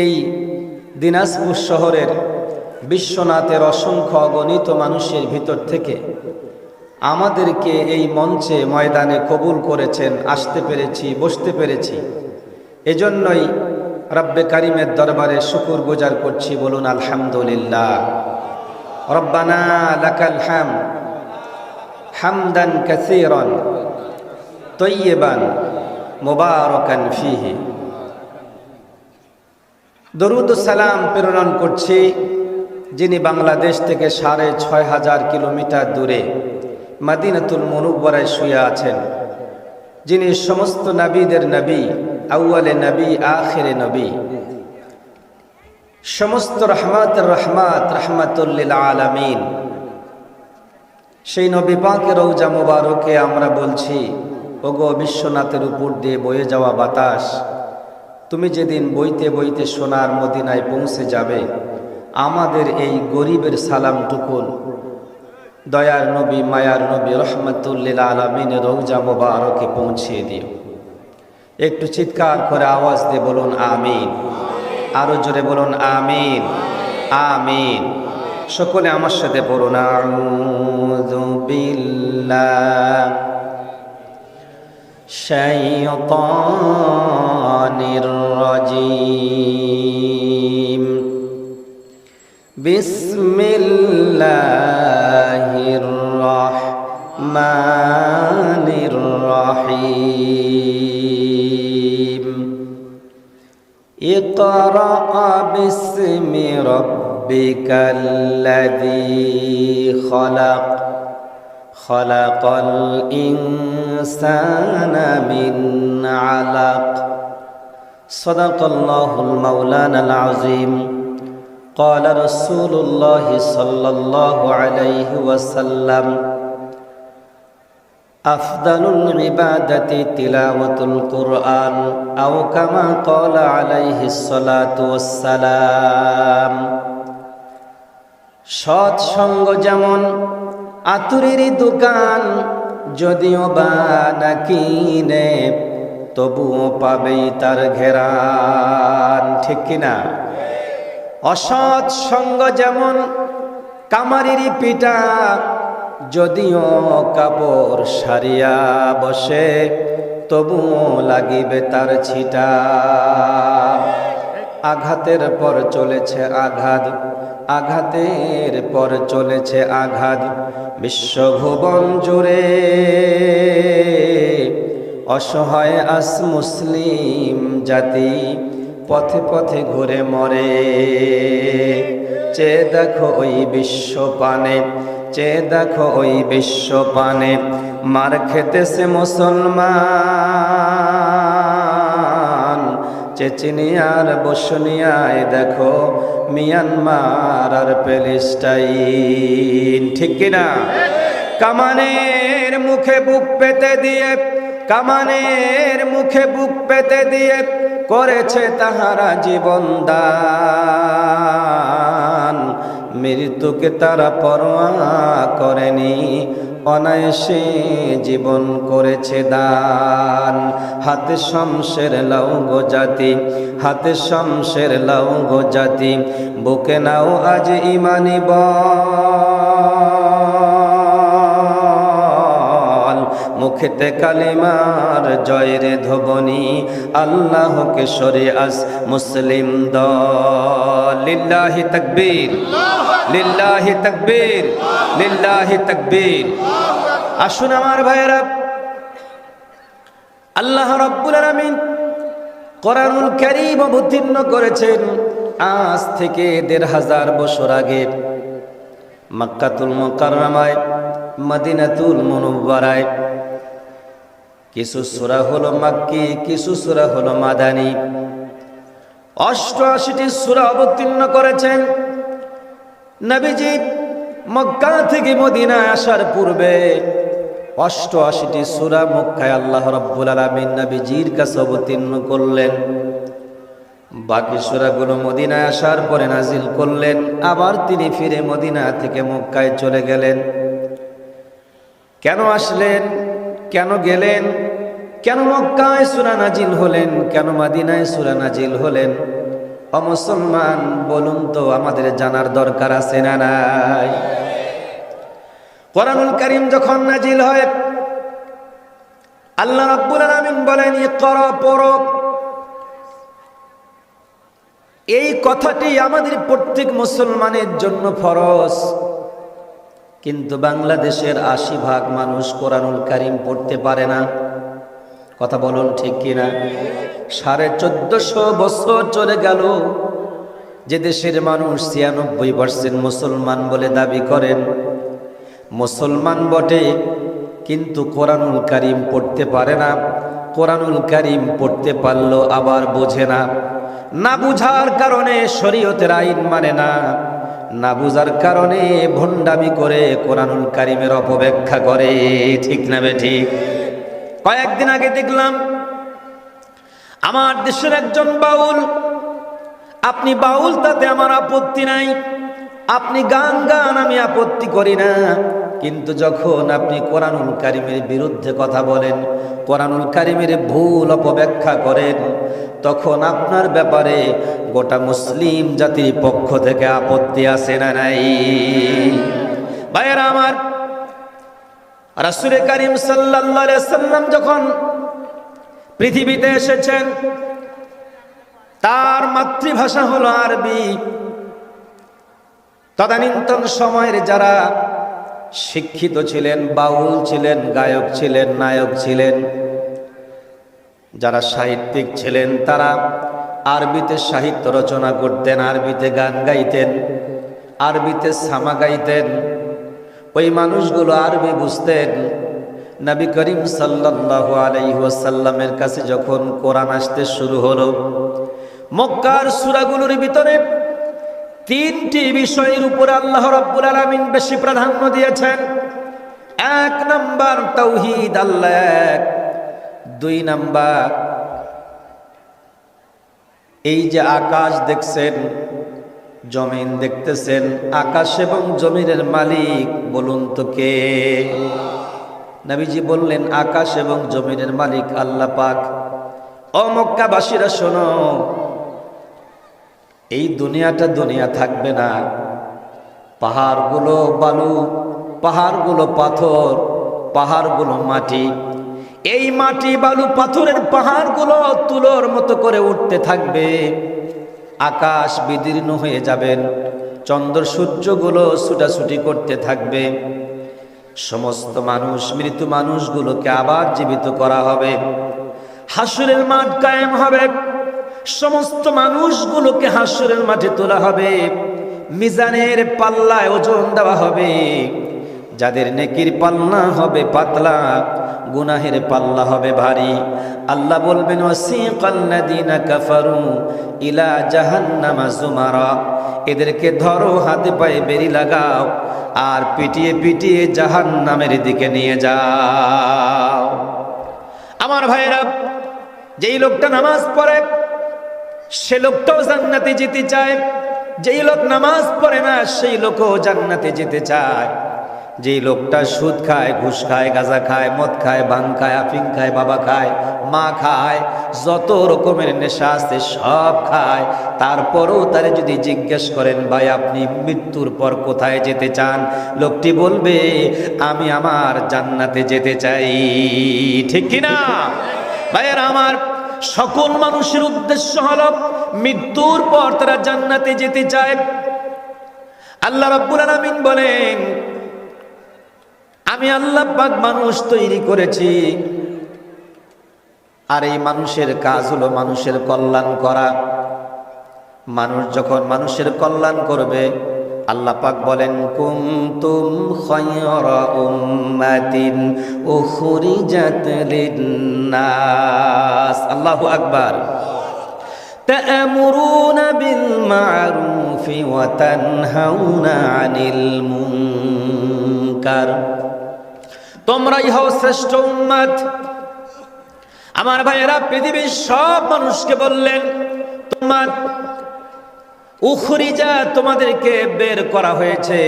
এই দিনাজপুর শহরের বিশ্বনাথের অসংখ্য অগণিত মানুষের ভিতর থেকে আমাদেরকে এই মঞ্চে ময়দানে কবুল করেছেন, আসতে পেরেছি, বসতে পেরেছি। এজন্যই রব্বে কারিমের দরবারে শুকর গুজার করছি, বলুন আলহামদুলিল্লাহ। রব্বানা লাকাল হামদ হামদান কাসীরান তয়্যিবান মুবারাকান ফীহি। দরুদ ও সালাম প্রেরণ করছি যিনি বাংলাদেশ থেকে ৬৫০০ কিলোমিটার দূরে মদিনাতুল মুনাওয়ারায় শুয়ে আছেন, যিনি সমস্ত নবীদের নবী, আউয়ালে নবী আখিরে নবী, সমস্ত রহমাতের রহমাত, রাহমাতুল লিল আলামিন। সেই নবী পাকের রওজা মুবারকে আমরা বলছি, ওগো বিশ্বনাথের উপর দিয়ে বয়ে যাওয়া বাতাস, তুমি যেদিন বইতে বইতে সোনার মদিনায় পৌঁছে যাবে, আমাদের এই গরিবের সালামটুকুন দয়ার নবী, মায়ার নবী, রহমাতুল লিল আলামিনের রওজা মুবারকে পৌঁছিয়ে দিও। একটু চিৎকার করে আওয়াজ দিয়ে বলুন আমিন। আরো জোরে বলুন আমিন, আমিন। সকলে আমার সাথে পড়ুন আউযু বিল্লাহি শাইতানির রাজীম। বিসমিল্লাহির রাহমানির রাহিম। ইকরা বিসমি রাব্বিকাল্লাযী খলাক খলাকাল ইনসানা মিন আলাক। সাদাকাল্লাহুল মাওলানাল আযীম। قال رسول الله صلى الله عليه وسلم أفضل العبادة تلاوة القرآن أو كما قال عليه الصلاة والسلام। সৎ সঙ্গ যেমন আতুরের দোকান, যদিও বা না কিনে তবুও পাবেই তার ঘেরান, ঠিক কিনা? অসৎ সঙ্গ যেমন কামারের পিটা, যদিও কাপড় সারিয়া বসে তবুও লাগিবে তার ছিটা। আঘাতের পর চলেছে আঘাত, আঘাতের পর চলেছে আঘাত, বিশ্বভুবন জুড়ে অসহায় আস মুসলিম জাতি পথে পথে ঘুরে মরে। চেয়ে দেখো ওই বিশ্ব পানে, চেয়ে দেখো ওই বিশ্ব পানে, মার খেতেছে মুসলমান। চেচনিয়ার বসনিয়ায় দেখো মিয়ানমার আর প্যালেস্টাইন, ঠিক কিনা? কামানের মুখে বুক পেতে দিয়ে, কামানের মুখে বুক পেতে দিয়ে করেছে তাহারা জীবন দান। মৃত্যুকে তারা পরোয়া করেনি, অনায়াসে জীবন করেছে দান। হাতে শমশের লাও গো জাতি, হাতে শমশের লাও গো জাতি, বুকে নাও আজ ইমানি বল। মুখেতে কালিমার জয়ের ধ্বনি, আল্লাহকে সরে আস মুসলিম দল। লিল্লাহি তাকবীর, লিল্লাহি তাকবীর, লিল্লাহি তাকবীর। আসুন আমার ভাইয়েরা, আল্লাহ রাব্বুল আলামিন কোরআনুল কারীম অবতীর্ণ করেছেন আজ থেকে ১৫০০ বছর আগে মক্কাতুল মুকাররমায়, মদিনাতুল মুনাওয়ারায়। কিছু সূরা হলো মাক্কি, কিছু সূরা হলো মাদানী। ৮৮টি সূরা অবতীর্ণ করেছেন নবীজি মক্কা থেকে মদিনায় আসার পূর্বে। ৮৮টি সূরা মক্কায় আল্লাহ রাব্বুল আলামিন নবীজির কাছে অবতীর্ণ করলেন। বাকি সূরাগুলো মদিনায় আসার পরে নাজিল করলেন। আবার তিনি ফিরে মদিনা থেকে মক্কায় চলে গেলেন। কেন আসলেন, কেন গেলেন, কেন মক্কায় সূরা নাজিল হলেন, কেন মদিনায় সূরা নাজিল হলেন? মুসলমান, বলুন তো আমাদের জানার দরকার আছে না নাই? কোরআনুল কারীম যখন নাজিল হয়, আল্লাহ রাব্বুল আলামিন বলেন ইকরা, পড়ো। এই কথাটি আমাদের প্রত্যেক মুসলমানের জন্য ফরজ, কিন্তু বাংলাদেশের ৮০% মানুষ কোরআনুল কারীম পড়তে পারে না। কথা বলুন ঠিক কিনা? ১৪৫০ বছর চলে গেল, যে দেশের মানুষ ৯৬% মুসলমান বলে দাবি করেন, মুসলমান বটে কিন্তু কোরআনুল কারীম পড়তে পারে না। কোরআনুল কারীম পড়তে পারলো আবার বোঝে না, না বুঝার কারণে শরীয়তের আইন মানে না, না বুঝার কারণে ভণ্ডামি করে কোরআনুল কারীমের অপব্যাখ্যা করে। ঠিক না বেঠিক? কয়েকদিন আগে দেখলাম আমার দেশের একজন বাউল, আপনি বাউল তাতে আমার আপত্তি নাই, আপনি গান গান, আমি আপত্তি করি না, কিন্তু যখন আপনি কোরআনুল কারীমের বিরুদ্ধে কথা বলেন, কোরআনুল কারীমের ভুল অপব্যাখ্যা করেন, তখন আপনার ব্যাপারে গোটা মুসলিম জাতির পক্ষ থেকে আপত্তি আসে না নাই? ভাইয়েরা আমার, রাসূল কারীম সাল্লাল্লাহু আলাইহি সাল্লাম যখন পৃথিবীতে এসেছেন, তার মাতৃভাষা হলো আরবি। তদানীন্তন সময়ের যারা শিক্ষিত ছিলেন, বাউল ছিলেন, গায়ক ছিলেন, নায়ক ছিলেন, যারা সাহিত্যিক ছিলেন, তারা আরবিতে সাহিত্য রচনা করতেন, আরবিতে গান গাইতেন, আরবিতে সামা গাইতেন। ওই মানুষগুলো আরবি বুঝতেন। নবী করিম সাল্লাল্লাহু আলাইহি ওয়াসাল্লামের কাছে যখন কোরআন আসতে শুরু হলো, মক্কার সূরাগুলোর ভিতরে 3টি বিষয়ের উপর আল্লাহ রাব্বুল আলামিন বেশি প্রাধান্য দিয়েছেন। 1 নাম্বার তাওহীদ, আল্লাহ এক। 2 নাম্বার, এই যে আকাশ দেখছেন, জমিন দেখতেছেন, আকাশ এবং জমিনের মালিক বলুন তো কে? নবীজি বললেন আকাশ এবং জমিনের মালিক আল্লাহ পাক। ও মক্কাবাসীরা শোনো, এই দুনিয়াটা দুনিয়া থাকবে না। পাহাড়গুলো বালু, পাহাড়গুলো পাথর, পাহাড়গুলো মাটি, এই মাটি বালু পাথরের পাহাড়গুলো তুলোর মতো করে উঠতে থাকবে। আকাশ বিদীর্ণ হয়ে যাবেন, চন্দ্র সূর্যগুলো ছুটাছুটি করতে থাকবে। সমস্ত মানুষ, মৃত মানুষগুলোকে আবার জীবিত করা হবে। হাসরের মাঠ কায়েম হবে, সমস্ত মানুষগুলোকে হাসরের মাঠে তোলা হবে। মিজানের পাল্লায় ওজন দেওয়া হবে। যাদের নেকির পাল্লা হবে পাতলা, গুনাহের পাল্লা হবে ভারী। আল্লাহ বলবেন ওয়াসিকাল্লাযীনা কাফারু ইলা জাহান্নামা যুমারা, এদেরকে ধরো, হাতে পায়ে বেরি লাগাও, আর পিটিয়ে পিটিয়ে জাহান্নামের দিকে নিয়ে যাও। আমার ভাইরা, যেই লোকটা নামাজ পড়ে সে লোকটাও জান্নাতে যেতে চায়, যেই লোক নামাজ পড়ে না সেই লোকও জান্নাতে যেতে চায়। যেই লোকটা সুদ খায়, ঘুষ খায়, গাঁজা খায়, মদ খায়, ভাং খায়, আফিং খায়, বাবা খায়, মা খায়, যত রকমের নেশা আছে সব খায়, তারপরেও তারে যদি জিজ্ঞেস করেন ভাই আপনি মৃত্যুর পর কোথায় যেতে চান, লোকটি বলবে আমি আমার জান্নাতে যেতে চাই। ঠিক কিনা ভাইয়েরা আমার? সকল মানুষের উদ্দেশ্য হলো মৃত্যুর পর তারা জান্নাতে যেতে চায়। আল্লাহ রাব্বুল আলামিন বলেন আমি আল্লাহ পাক মানুষ তৈরি করেছি, আর এই মানুষের কাজ হলো মানুষের কল্যাণ করা। মানুষ যখন মানুষের কল্যাণ করবে, আল্লাহ পাক বলেন কুনতুম খায়রা উম্মাতিন উখরিজাত লিন-নাস। আল্লাহু আকবার। তা'মুরুনা বিল মা'রুফি ওয়া তানহাউনা আনিল মুনকার। তোমরাই হও শ্রেষ্ঠ উম্মত। আমার ভাইয়েরা, পৃথিবীর সব মানুষকে বললেন তোমরা উখরিজা, তোমাদেরকে বের করা হয়েছে।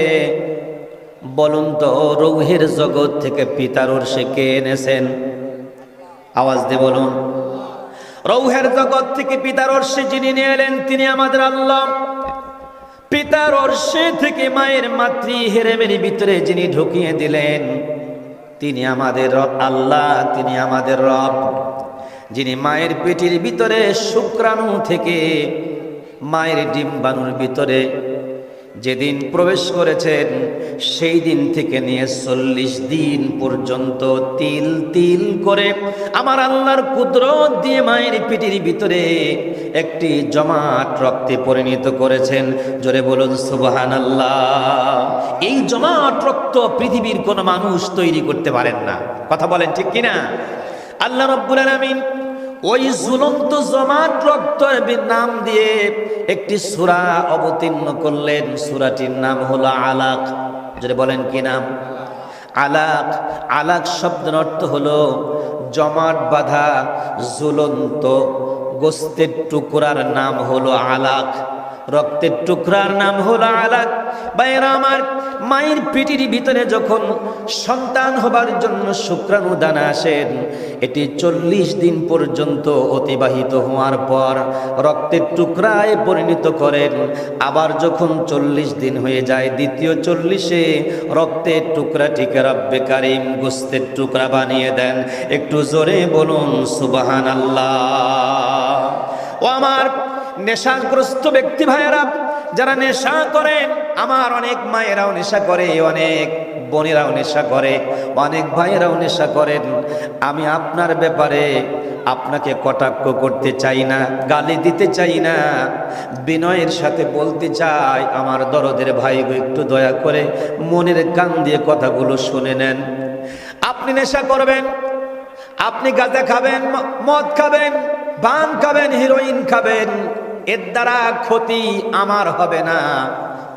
বলুন তো রূহের জগৎ থেকে পিতার উরসে কে এনেছেন? আওয়াজ দিয়ে বলুন। রৌহের জগৎ থেকে পিতার অর্শে যিনি নিয়ে এলেন তিনি আমাদের আল্লাহ। পিতার অর্শে থেকে মায়ের মাতৃ হেরেমের ভিতরে যিনি ঢুকিয়ে দিলেন তিনি আমাদের আল্লাহ, তিনি আমাদের রব। যিনি মায়ের পেটের ভিতরে শুক্রাণু থেকে মায়ের ডিম্বাণুর ভিতরে যেদিন প্রবেশ করেছেন সেই দিন থেকে নিয়ে 40 দিন পর্যন্ত তিল তিল করে আমার আল্লাহর কুদরত দিয়ে মায়ের পেটের ভিতরে একটি জমাট রক্তে পরিণত করেছেন। জোরে বলুন সুবহানাল্লাহ। এই জমাট রক্ত পৃথিবীর কোনো মানুষ তৈরি করতে পারেন না। কথা বলেন ঠিক কিনা? আল্লাহ রাব্বুল আলামিন ওই ঝুলন্ত জমাট রক্তের নাম দিয়ে একটি সূরা অবতীর্ণ করলেন। সূরাটির নাম হলো আলাক। যদি বলেন কি নাম? আলাক। আলাক শব্দের অর্থ হলো জমাট বাঁধা ঝুলন্ত গোস্তের টুকরার নাম হলো আলাক। রক্তের টুকরার নাম হলো আলাক। ভাইরা আমার, মায়ের পেটের ভিতরে যখন সন্তান হবার জন্য শুক্রাণু দানা আসেন, এটি 40 দিন পর্যন্ত অতিবাহিত হওয়ার পর রক্তের টুকরায় পরিণত করেন। আবার যখন 40 দিন হয়ে যায়, দ্বিতীয় 40-এ রক্তের টুকরাটিকে রব্বে কারিম গোস্তের টুকরা বানিয়ে দেন। একটু জোরে বলুন সুবহানাল্লাহ। ও আমার নেশাগ্রস্ত ব্যক্তি ভাইয়েরা, যারা নেশা করেন, আমার অনেক মায়েরাও নেশা করে, অনেক বোনেরাও নেশা করে, অনেক ভাইয়েরাও নেশা করেন। আমি আপনার ব্যাপারে আপনাকে কটাক্ষ করতে চাই না, গালি দিতে চাই না, বিনয়ের সাথে বলতে চাই, আমার দরদের ভাই গো, একটু দয়া করে মনের কান দিয়ে কথাগুলো শুনে নেন। আপনি নেশা করবেন, আপনি গাঁজা খাবেন, মদ খাবেন, পান খাবেন, হিরোইন খাবেন, এর দ্বারা ক্ষতি আমার হবে না,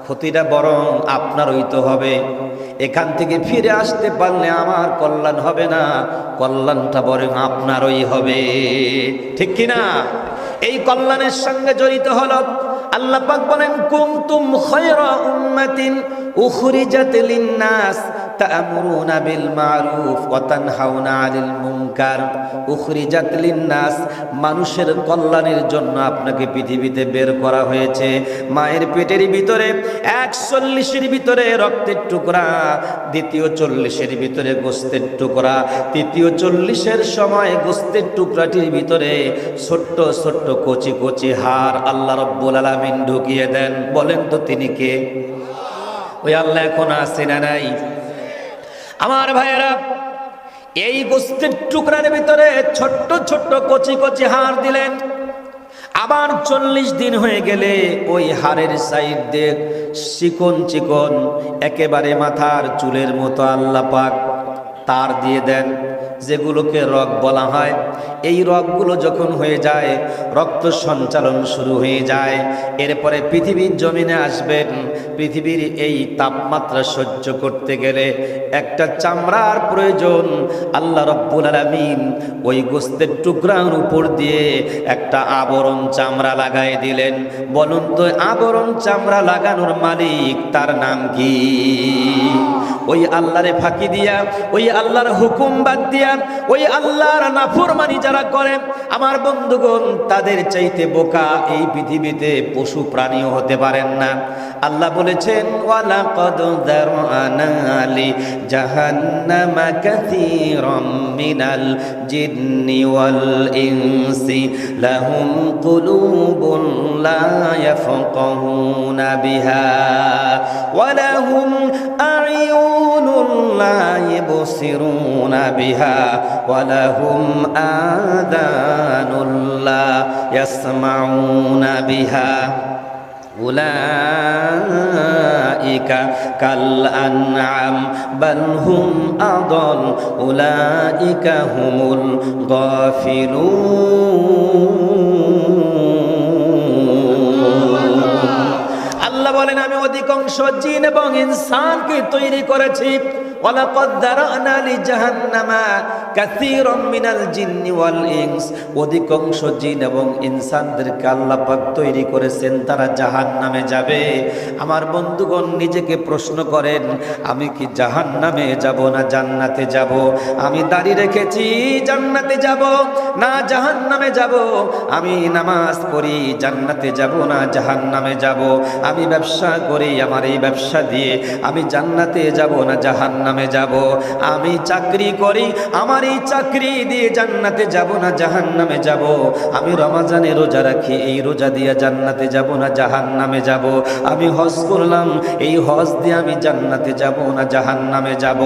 ক্ষতিটা বরং আপনার হইতে হবে। এখান থেকে ফিরে আসতে পারলে আমার কল্যাণ হবে না, কল্যাণটা বরং আপনারই হবে। ঠিক কিনা? এই কল্যাণের সঙ্গে জড়িত হলো আল্লাহ পাক বলেন, কুনতুম খায়রা উম্মাতিন উখরিজাত লিন-নাস তা'মুরুনা বিল মা'রুফ ওয়া তানহাউনা 'আনিল মুনকার। উখরিজাত লিন-নাস, মানুষের কল্যাণের জন্য আপনাকে পৃথিবীতে বের করা হয়েছে। মায়ের পেটের ভিতরে 41-এর ভিতরে রক্তের টুকরা, দ্বিতীয় 40-এর ভিতরে গোস্তের টুকরা, তৃতীয় 40-এর সময় গোস্তের টুকরাটির ভিতরে ছোট্ট ছোট্ট কচি কচি হাড় আল্লাহ রাব্বুল আলামিন ঢুকিয়ে দেন। বলেন তো তিনি কে? ওই আল্লাহ এখন আছে না নাই? আমার ভাইয়েরা, এই গোস্তের টুকরার ভিতরে ছোট্ট ছোট্ট কচি কচি হাড় দিলেন। আবার 40 দিন হয়ে গেলে ওই হাড়ের সাইড দিয়ে চিকন চিকন একেবারে মাথার চুলের মতো আল্লাহ পাক তার দিয়ে দেন, যেগুলোকে রগ বলা হয়। এই রগগুলো যখন হয়ে যায়, রক্ত সঞ্চালন শুরু হয়ে যায়। এরপরে পৃথিবীর জমিনে আসবেন। পৃথিবীর এই তাপমাত্রা সহ্য করতে গেলে একটা চামড়ার প্রয়োজন। আল্লাহ রাব্বুল আলামিন ওই গোস্তের টুকরার উপর দিয়ে একটা আবরণ চামড়া লাগাই দিলেন। বলুন তো, আবরণ চামড়া লাগানোর মালিক তার নাম কি? ওই আল্লাহরে ফাঁকি দিয়া, ওই আল্লাহর হুকুম বাদ দিয়া, ওই আল্লাহর নাফরমানি যারা করে, আমার বন্ধুগণ, তাদের চাইতে বোকা এই পৃথিবীতে পশু প্রাণীও হতে পারেন না। আল্লাহ বলেছেন, ওয়ালাকাদ যারআনা লি জাহান্নামা কাসীরাম মিনাল জিন্নি ওয়াল ইনসি লাহুম কুলুবুন লা ইয়াফকাহুনা বিহা ওয়া লাহুম আ'য়ুনুন লা ইবসিরুনা বিহা ওয়া লাহুম আযানুন লা ইয়াসমাউনা বিহা উলাইকা কাল আনআম বাল হুম আদল উলাইকা হুমুল গাফিলুন। আল্লাহ বলেন, আমি অধিকাংশ জিন এবং ইনসানকে তৈরি করেছি। ওয়ালাকাদ যারআনা লি জাহান্নামা কাসীরাম মিনাল জিন্নি ওয়াল ইনস, অধিকাংশ জিন এবং ইনসানদেরকে আল্লাহ পাক তৈরি করেছেন তারা জাহান্নামে যাবে। আমার বন্ধুগণ, নিজেকে প্রশ্ন করেন, আমি কি জাহান্নামে যাব না জান্নাতে যাব? আমি দাড়ি রেখেছি, জান্নাতে যাব না জাহান্নামে যাব? আমি নামাজ পড়ি, জান্নাতে যাব না জাহান্নামে যাব? আমি ব্যবসা করি, আমার এই ব্যবসা দিয়ে আমি জান্নাতে যাব না জাহান্নামে যাব? আমি চাকরি করি, আমার এই চাকরি দিয়ে জান্নাতে যাব না জাহান্নামে যাব? আমি রমজানে রোজা রাখি, এই রোজা দিয়ে জান্নাতে যাব না জাহান্নামে যাব? আমি হজ করলাম, এই হজ দিয়ে আমি জান্নাতে যাব না জাহান্নামে যাব?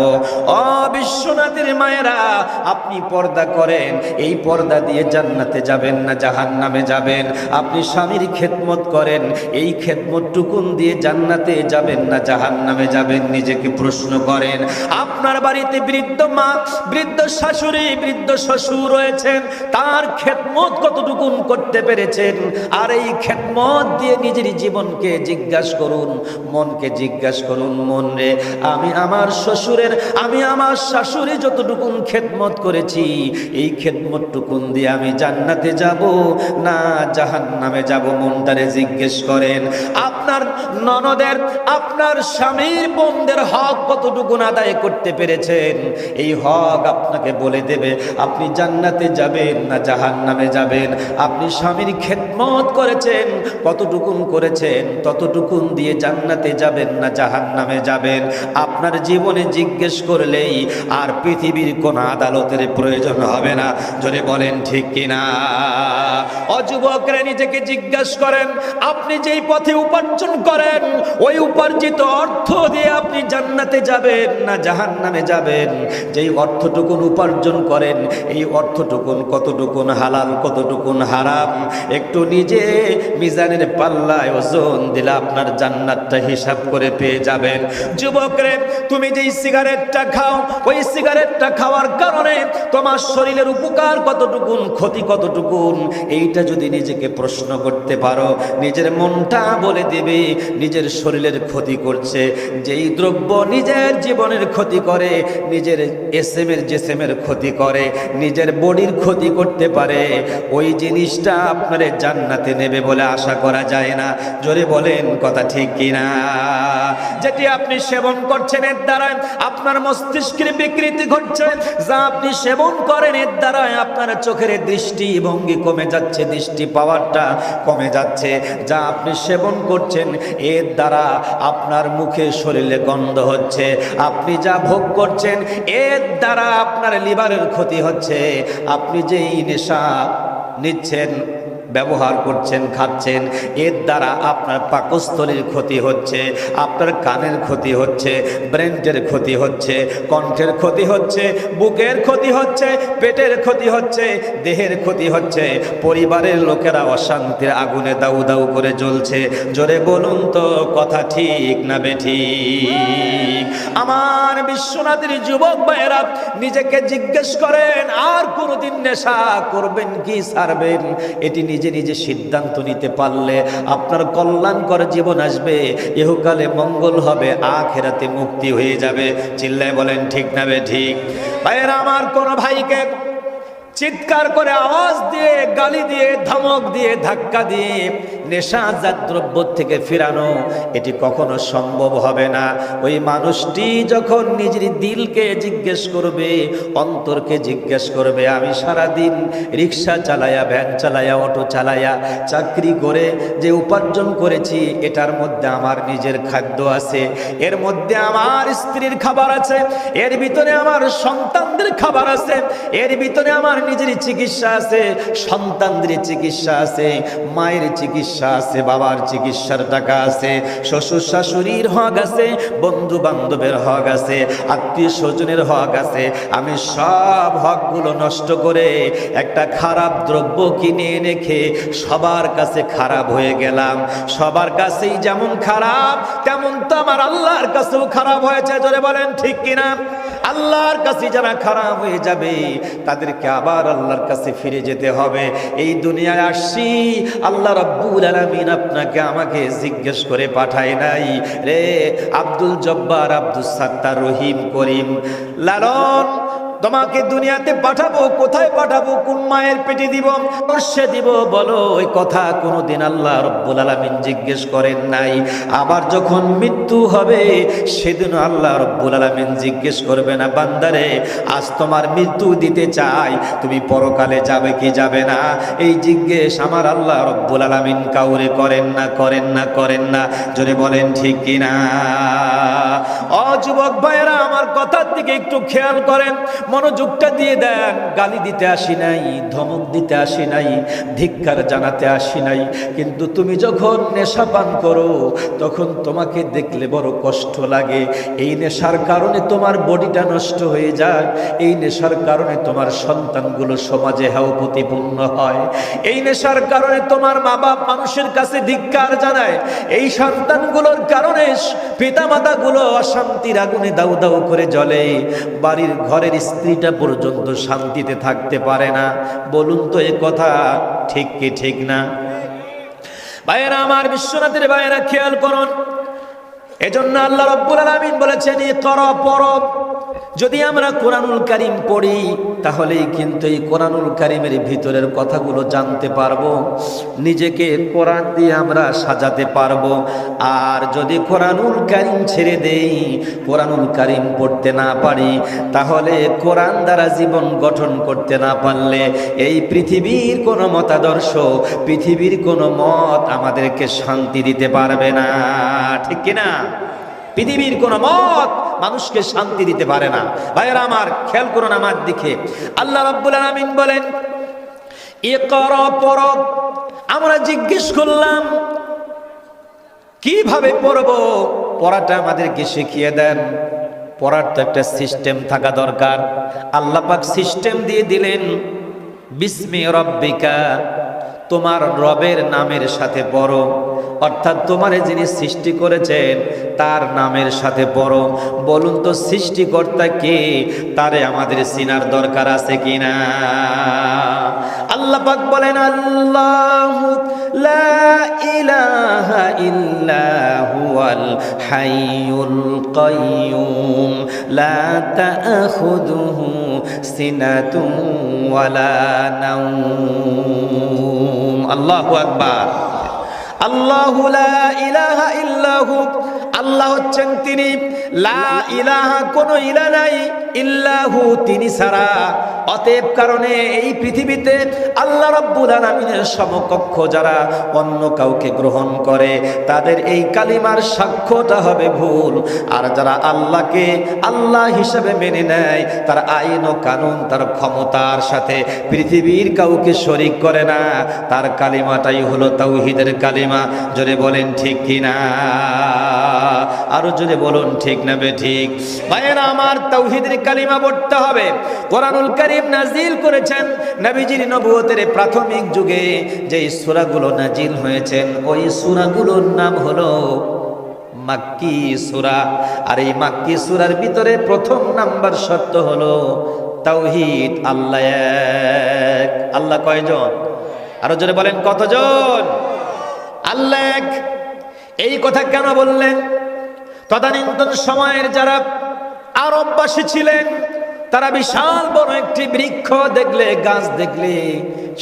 ও বিশ্বনাথের মায়েরা, আপনি পর্দা করেন, এই পর্দা দিয়ে জান্নাতে যাবেন না জাহান্নামে যাবেন? আপনি স্বামীর খেদমত করেন, এই খেদমত টুকুন দিয়ে জান্নাতে যাবেন না জাহান্নামে যাবেন? নিজেকে প্রশ্ন করেন। আপনার বাড়িতে বৃদ্ধ মা, বৃদ্ধ শাশুড়ি, বৃদ্ধ শ্বশুর রয়েছেন, তার খেদমত কতটুকুন করতে পেরেছেন? আর এই খেদমত দিয়ে নিজের জীবনকে জিজ্ঞাসা করুন, মনকে জিজ্ঞাসা করুন, মন রে, আমি আমার শ্বশুরের, আমি আমার শাশুড়ি যতটুকুন খেদমত করেছি, এই খেদমত টুকুন দিয়ে আমি জান্নাতে যাব না জাহান্নামে যাব? মনটারে জিজ্ঞেস করেন। আপনার ননদের, আপনার স্বামীর বোনদের হক কতটুকুন আদায় করতে পেরেছেন? এই হক আপনাকে বলে দেবে আপনি জান্নাতে যাবেন না জাহান্নামে যাবেন। আপনি স্বামীর খেদমত করেছেন, কতটুকুন করেছেন, ততটুকুন দিয়ে জান্নাতে যাবেন না জাহান্নামে যাবেন? আপনার জীবনে জিজ্ঞেস করলেই আর পৃথিবীর কোন আদালতের প্রয়োজন হবে না। যদি বলেন ঠিক কিনা? অযুবকরা, নিজেকে জিজ্ঞাসা করেন, আপনি যেই পথে উপার্জন করেন, ওই উপার্জিত অর্থ দিয়ে আপনি জান্নাতে যাবেন না জাহান্নামে যাবেন? যেই অর্থটুকুন উপার্জন করেন, এই অর্থটুকুন কতটুকুন হালাল, কতটুকুন হারাম, একটু নিজে মিজানের পাল্লায় ওজন দিলে আপনার জান্নাতটা হিসাব করে পেয়ে যাবেন। যুবকরে, তুমি যেই সিগারেটটা খাও, ওই সিগারেটটা খাওয়ার কারণে তোমার শরীরের উপকার কতটুকুন, ক্ষতি কতটুকুন, এইটা যদি নিজেকে প্রশ্ন করতে পারো, নিজের মনটা বলে দেবে নিজের শরীরের ক্ষতি করছে। যেই দ্রব্য নিজের জীবনের ক্ষতি করে, নিজের এসএমের জেসেমের ক্ষতি করে, নিজের বডির ক্ষতি করতে পারে, ওই জিনিসটা আপনার জান্নাতে নেবে বলে আশা করা যায় না। জোরে বলেন কথা ঠিক কিনা? যেটি আপনি সেবন করছেন, এর দ্বারা আপনার মস্তিষ্কের বিকৃতি ঘটছে। যা আপনি সেবন করেন, এর দ্বারা আপনার চোখের দৃষ্টিভঙ্গি কমে যাচ্ছে, দৃষ্টি পাওয়ারটা কমে যাচ্ছে। যা আপনি সেবন করছেন, এর দ্বারা আপনার মুখে শরীরে গন্ধ হচ্ছে। আপনি যা ভোগ করছেন, এর দ্বারা আপনার লিভারের ক্ষতি হচ্ছে। আপনি যেই নেশা নিচ্ছেন, ব্যবহার করছেন, খাচ্ছেন, এর দ্বারা আপনার পাকস্থলীর ক্ষতি হচ্ছে, আপনার কানের ক্ষতি হচ্ছে, ব্রেনের ক্ষতি হচ্ছে, কণ্ঠের ক্ষতি হচ্ছে, বুকের ক্ষতি হচ্ছে, পেটের ক্ষতি হচ্ছে, দেহের ক্ষতি হচ্ছে। পরিবারের লোকেরা অশান্তির আগুনে দাউ দাউ করে জ্বলছে। জোরে বলুন তো, কথা ঠিক না বেঠিক? আমার বিশ্বনাথের যুবক ভাইয়েরা, নিজেকে জিজ্ঞেস করেন, আর কোনোদিন নেশা করবেন কি ছাড়বেন? এটি নিজে নিজে সিদ্ধান্ত নিতে পারলে আপনার কল্যাণকর জীবন আসবে, ইহকালে মঙ্গল হবে, আখিরাতে মুক্তি হয়ে যাবে। চিল্লায় বলেন ঠিক না বেঠিক? ভাইয়েরা আমার, কোন ভাইকে চিৎকার করে, আওয়াজ দিয়ে, গালি দিয়ে, ধমক দিয়ে, ধাক্কা দিয়ে নেশাজাত দ্রব্য থেকে ফিরানো, এটি কখনো সম্ভব হবে না। ওই মানুষটি যখন নিজের দিলকে জিজ্ঞেস করবে, অন্তরকে জিজ্ঞেস করবে, আমি সারাদিন রিক্সা চালায়া, ভ্যান চালায়া, অটো চালায়া, চাকরি করে যে উপার্জন করেছি, এটার মধ্যে আমার নিজের খাদ্য আছে, এর মধ্যে আমার স্ত্রীর খাবার আছে, এর ভিতরে আমার সন্তানদের খাবার আছে, এর ভিতরে আমার নিজের চিকিৎসা আছে, সন্তানদের চিকিৎসা আছে, মায়ের চিকিৎসা আছে, বাবার চিকিৎসার টাকা আছে, শ্বশুর শাশুড়ির হক আছে, বন্ধু বান্ধবের হক আছে, আত্মীয় স্বজনের হক আছে। আমি সব হকগুলো নষ্ট করে একটা খারাপ দ্রব্য কিনে রেখে সবার কাছে খারাপ হয়ে গেলাম। সবার কাছেই যেমন খারাপ, তেমন তো আমার আল্লাহর কাছেও খারাপ হয়েছে। জোরে বলেন ঠিক কিনা? আল্লাহর কাছে যারা খারাপ হয়ে যাবে, তাদেরকে আবার আল্লাহর কাছে ফিরে যেতে হবে। এই দুনিয়ায় আসছি, আল্লাহ রাব্বুল আলামিন আপনাকে আমাকে জিজ্ঞেস করে পাঠায় নাই রে আব্দুল জব্বার, আব্দুল সাত্তার, রহিম, করিম, লালন, তোমাকে দুনিয়াতে পাঠাবো, কোথায় পাঠাবো, কোন মায়ের পেটে দিব, অবশ্যই দিব, বলো। ওই কথা কোনোদিন আল্লাহ রব্বুল আলামিন জিজ্ঞেস করেন নাই। আবার যখন মৃত্যু হবে সেদিন আল্লাহ রব্বুল আলামিন জিজ্ঞেস করবে না, বান্দারে আজ তোমার মৃত্যু দিতে চাই, তুমি পরকালে যাবে কি যাবে না? এই জিজ্ঞেস আমার আল্লাহ রব্বুল আলামিন কাউরে করেন না, করেন না, করেন না। জোরে বলেন ঠিক কিনা? ও যুবক ভাইয়েরা, আমার কথার দিকে একটু খেয়াল করেন, মনোযোগটা দিয়ে দেন। গালি দিতে আসি নাই, ধমক দিতে আসি নাই, ধিক্কার জানাতে আসি নাই। কিন্তু তুমি যখন নেশা পান করো তখন তোমাকে দেখলে বড় কষ্ট লাগে। এই নেশার কারণে তোমার বডিটা নষ্ট হয়ে যায়, এই নেশার কারণে তোমার সন্তানগুলো সমাজে হেয় প্রতিপন্ন হয়, এই নেশার কারণে তোমার মা বাপ মানুষের কাছে ধিক্কার জানায়, এই সন্তানগুলোর কারণে পিতামাতাগুলো অশান্তির আগুনে দাউ দাউ করে জ্বলে, বাড়ির ঘরের স্ত্রীটা পর্যন্ত শান্তিতে থাকতে পারে না। বলুন তো এ কথা ঠিক কি ঠিক না? ভাইয়েরা আমার, বিশ্বনাথের ভাইয়েরা খেয়াল করুন। এজন্য আল্লাহ রাব্বুল আলামিন বলেছেন ইকরা, পড়ো। যদি আমরা কোরআনুল কারীম পড়ি তাহলেই কিন্তু এই কোরআনুল কারীমের ভিতরের কথাগুলো জানতে পারবো, নিজেকে কোরআন দিয়ে আমরা সাজাতে পারবো। আর যদি কোরআনুল কারীম ছেড়ে দেই, কোরআনুল কারীম পড়তে না পারি, তাহলে কোরআন দ্বারা জীবন গঠন করতে না পারলে এই পৃথিবীর কোনো মতাদর্শ, পৃথিবীর কোনো মত আমাদেরকে শান্তি দিতে পারবে না। ঠিক কিনা? পৃথিবীর কোন মত মানুষকে শান্তি দিতে পারে না। ভাইয়েরা আমার, খেয়াল করুন আমার দিকে। আল্লাহ রাব্বুল আলামিন বলেন ইকরা, পড়ো। আমরা জিজ্ঞেস করলাম কিভাবে পড়বো? পড়াটা আমাদেরকে শিখিয়ে দেন। পড়ার তো একটা সিস্টেম থাকা দরকার। আল্লাহ পাক সিস্টেম দিয়ে দিলেন, বিসমি রব্বিকা, তোমার রবের নামের সাথে পড়ো। অর্থাৎ তোমারে যিনি সৃষ্টি করেছেন তার নামের সাথে পড়ো। বলুন তো সৃষ্টিকর্তা কে? তারে আমাদের চিনার দরকার আছে কিনা? আল্লাহ পাক বলেন আল্লাহু লা ইলাহা ইল্লা হুয়াল হাইয়ুল কাইয়্যুম লা তাখুযুহু সিনাতুন ওয়ালা নাওম। আল্লাহু আকবার। আল্লাহু লা ইলাহা ইল্লাহু, আল্লাহ হচ্ছেন তিনি, লা ইলাহা, কোনো ইলা নাই, ইল্লাহু, তিনি ছাড়া। অতএব কারণে এই পৃথিবীতে আল্লাহ রাব্বুল আলামিনের সমকক্ষ যারা অন্য কাউকে গ্রহণ করে তাদের এই কালিমার সাক্ষ্যটা হবে ভুল। আর যারা আল্লাহকে আল্লাহ হিসেবে মেনে নেয়, তার আইন ও কানুন, তার ক্ষমতার সাথে পৃথিবীর কাউকে শরীক করে না, তার কালিমাটাই হলো তাওহীদের কালিমা। জোরে বলেন ঠিক কিনা? আরো জোরে বলুন ঠিক না বেঠিক? ভাইয়েরা আমার, তাওহীদের কালিমা পড়তে হবে। কোরআনুল কারীম নাজিল করেছেন নবীজির নবুয়তের প্রাথমিক যুগে যে সূরাগুলো নাজিল হয়েছেন, ওই সূরাগুলোর নাম হলো মাক্কি সূরা। আর এই মাক্কি সূরার ভিতরে প্রথম নাম্বার শর্ত হলো তাওহীদ, আল্লাহ এক। আল্লাহ কয়জন? আরো জোরে বলেন কতজন? আল্লাহ এক। এই কথা কেন বললেন? তদানীন্তন সময়ের যারা আরববাসী ছিলেন তারা বিশাল বড় একটি বৃক্ষ দেখলে, গাছ দেখলে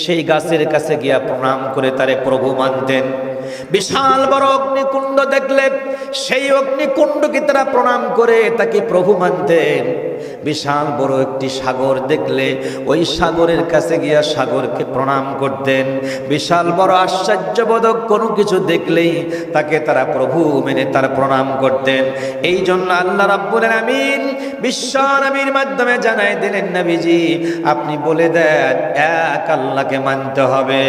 সেই গাছের কাছে গিয়া প্রণাম করে তারে প্রভু মানতেন। বিশাল বড় অগ্নিকুণ্ড দেখলে সেই অগ্নিকুণ্ডকে তারা প্রণাম করে তাকে প্রভু মানতেন। বিশাল বড় একটি সাগর দেখলে ওই সাগরের কাছে গিয়া সাগরকে প্রণাম করতেন। বিশাল বড় আশ্চর্যবোধক কোনো কিছু দেখলেই তাকে তারা প্রভু মেনে তার প্রণাম করতেন। এই জন্য আল্লাহ রাব্বুল আলামিন বিশ্ব নবীর মাধ্যমে জানাই দিলেন, নবীজি আপনি বলে দেন এক আল্লাহকে মানতে হবে।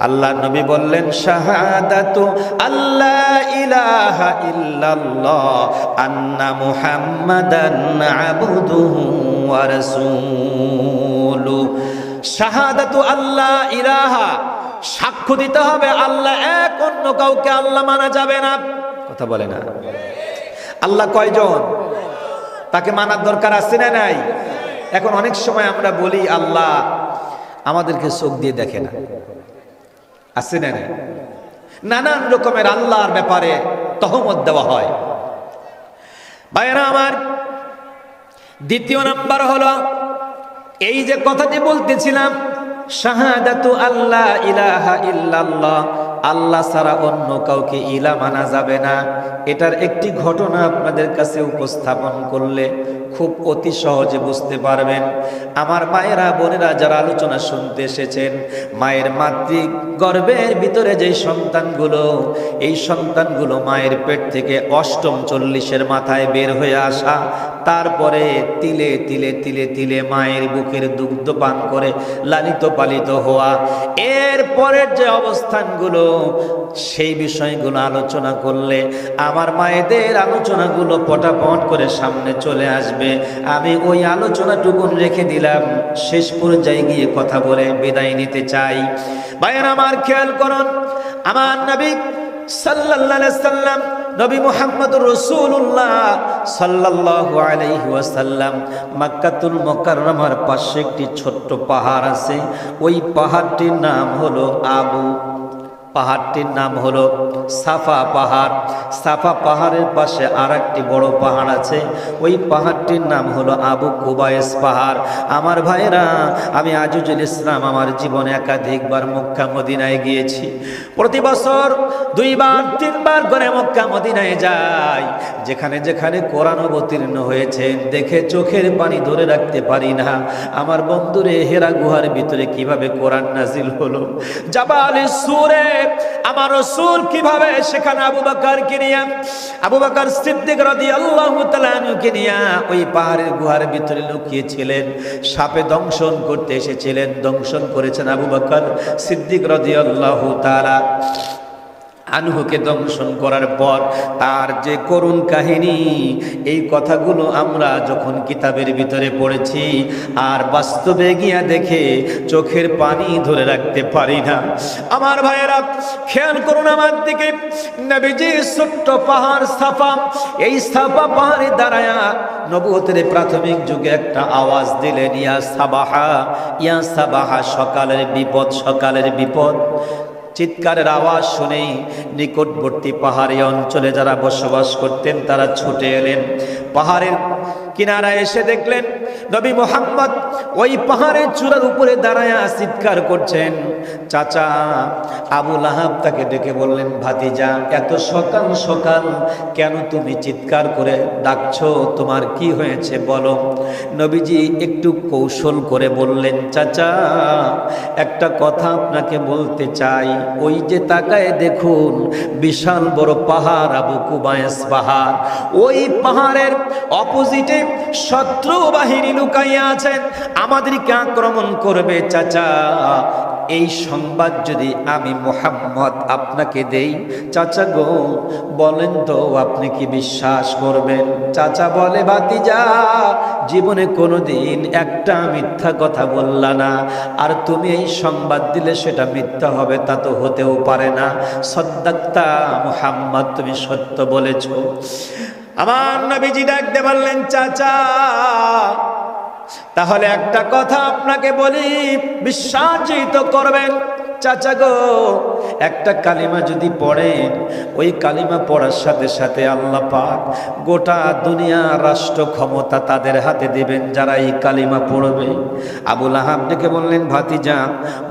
আল্লাহ নবী বললেন শাহাদাতু আল্লাহ ইলাহা ইল্লাল্লাহ আন্না মুহাম্মাদান আবদুহু ওয়া রাসূলুহু। শাহাদাতু আল্লাহ ইলাহা, সাক্ষ্য দিতে হবে আল্লাহ এক, অন্য কাউকে আল্লাহ মানা যাবে না। কথা বলে না? আল্লাহ কয়জন? তাকে মানার দরকার আছে না নাই? এখন অনেক সময় আমরা বলি আল্লাহ আমাদেরকে চোখ দিয়ে দেখে না, আছে না নাই? নানান রকমের আল্লাহর ব্যাপারে তহমত দেওয়া হয়। ভাইয়েরা আমার, দ্বিতীয় নাম্বার হলো এই যে কথাটি বলতেছিলাম, শাহাদাতু আল্লাহ ইলাহা ইল্লাল্লাহ, আল্লাহ ছাড়া অন্য কাউকে ইলা মানা যাবে না, এটার একটি ঘটনা আপনাদের কাছে উপস্থাপন করলে খুব অতি সহজে বুঝতে পারবেন। আমার মায়েরা বোনেরা যারা আলোচনা শুনতে এসেছেন, মায়ের মাতৃ গর্ভের ভিতরে যে সন্তানগুলো, এই সন্তানগুলো মায়ের পেট থেকে অষ্টম 40-এর মাথায় বের হয়ে আসা, তারপরে তিলে তিলে তিলে তিলে মায়ের বুকের দুগ্ধ পান করে লালিত পালিত হওয়া, এর পরের যে অবস্থানগুলো, সেই বিষয়গুলো আলোচনা করলে আমার মায়েদের আলোচনাগুলো পটাপট করে সামনে চলে আসবে। আমি ওই আলোচনাটুকুন রেখে দিলাম, শেষ পর্যায়ে গিয়ে কথা বলে বিদায় নিতে চাই। ভাইয়েরা আমার খেয়াল করুন, আমার নবী সাল্লাল্লাহু আলাইহি সাল্লাম, নবী মুহাম্মদুর রাসূলুল্লাহ সাল্লাল্লাহু আলাইহি ওয়াসাল্লাম মক্কাতুল মুকাররমার পাশে একটি ছোট্ট পাহাড় আছে, ওই পাহাড়টির নাম হলো পাহাড়টির নাম হলো সাফা পাহাড়। সাফা পাহাড়ের পাশে আর একটি বড় পাহাড় আছে, ওই পাহাড়টির নাম হলো আবু কুবাইস পাহাড়। আমার ভাইরা, আমি আজিজুল ইসলাম আমার জীবনে একাধিকবার মক্কা মদিনায় গিয়েছি। প্রতি বছর 2বার 3বার করে মক্কা মদিনায় যাই। যেখানে যেখানে কোরআন অবতীর্ণ হয়েছে দেখে চোখের পানি ধরে রাখতে পারি না। আমার বন্ধুরে, হেরা গুহার ভিতরে কিভাবে কোরআন নাজিল হলো, জাবালে সূরে আমার রাসূল কিভাবে সেখানে আবু বকরকে নিয়ে, আবু বকর সিদ্দিক রাদিয়াল্লাহু তাআলা আনহুকে নিয়ে ওই পাহাড়ের গুহার ভিতরে লুকিয়েছিলেন। সাপে দংশন করতে এসেছিলেন, দংশন করেছেন আবু বকর সিদ্দিক রাদিয়াল্লাহু তাআলা আনহুকে দংশন করার পর তার যে করুণ কাহিনী, এই কথাগুলো আমরা যখন কিতাবের ভিতরে পড়েছি আর বাস্তবে গিয়া দেখে চোখের পানি ধরে রাখতে পারি না। আমার ভাইয়েরা খেয়াল করুন আমার দিকে, নবীজি ছোট্ট পাহাড় সাফা, এই সাফা পাহাড়ে দাঁড়ায়া নবুয়তের প্রাথমিক যুগে একটা আওয়াজ দিলেন, ইয়া সাবাহা, ইয়া সাবাহা, সকালের বিপদ, সকালের বিপদ। চিৎকারের আওয়াজ শুনেই নিকটবর্তী পাহাড়ি অঞ্চলে যারা বসবাস করতেন তারা ছুটে এলেন। পাহাড়ের কিনারায় এসে দেখলেন নবী মুহাম্মদ ওই পাহাড়ের চূড়ার উপরে দাঁড়ায়া চিৎকার করছেন। চাচা আবু লাহাব তাকে ডেকে বললেন, ভাতিজা, এত সকাল সকাল কেন তুমি চিৎকার করে ডাকছো, তোমার কি হয়েছে বলো। নবীজি একটু কৌশল করে বললেন, চাচা একটা কথা আপনাকে বলতে চাই। ওই যে তাকায় দেখুন বিশাল বড় পাহাড়, আবু কুবাইস পাহাড়, ওই পাহাড়ের অপোজিটে শত্রু বাহিনী লুকাইয়া আছেন, আমাদেরকে আক্রমণ করবে। চাচা এই সংবাদ যদি আমি মুহাম্মদ আপনাকে দেই, চাচা গো বলেন তো আপনি কি বিশ্বাস করবেন? চাচা বলে, ভাতিজা জীবনে কোনোদিন একটা মিথ্যা কথা বললা না, আর তুমি এই সংবাদ দিলে সেটা মিথ্যা হবে তা তো হতেও পারে না। সদ্দাক্তা মুহাম্মদ, তুমি সত্য বলেছ। আমার নবীজি ডাকতে বললেন, চাচা তাহলে একটা কথা আপনাকে বলি, বিশ্বাসিত করবেন। চাচা গো, একটা কালিমা যদি পড়েন, ওই কালিমা পড়ার সাথে সাথে আল্লাহ পাক গোটা দুনিয়া রাষ্ট্র ক্ষমতা তাদের হাতে দিবেন যারা এই কালিমা পড়বে। আবু লাহাব ডেকে বললেন, ভাতিজা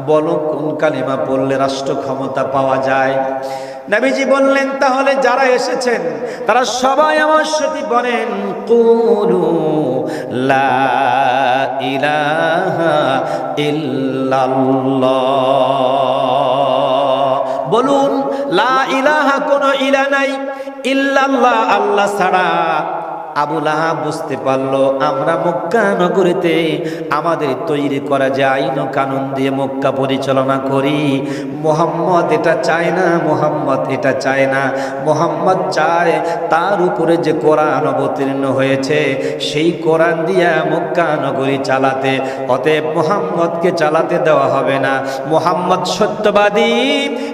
বলো কোন কালিমা পড়লে রাষ্ট্র ক্ষমতা পাওয়া যায়। নবীজি বললেন, তাহলে যারা এসেছেন তারা সবাই আমার সাথে বলেন, কুলু লা ইলাহা ইল্লাল্লাহ, বলুন লা ইলাহা, কোনো ইলা নাই, ইল্লাল্লাহ, আল্লাহ ছাড়া। আবু লাহাব বুঝতে পারলো আমরা মক্কা নগরীতে আমাদের তৈরি করা যে আইন কানুন দিয়ে মক্কা পরিচালনা করি, মুহাম্মদ এটা চায় না, মুহাম্মদ এটা চায় না। মুহাম্মদ চায় তার উপরে যে কোরআন অবতীর্ণ হয়েছে সেই কোরআন দিয়া মক্কা নগরী চালাতে, অতএব মুহাম্মদকে চালাতে দেওয়া হবে না। মুহাম্মদ সত্যবাদী,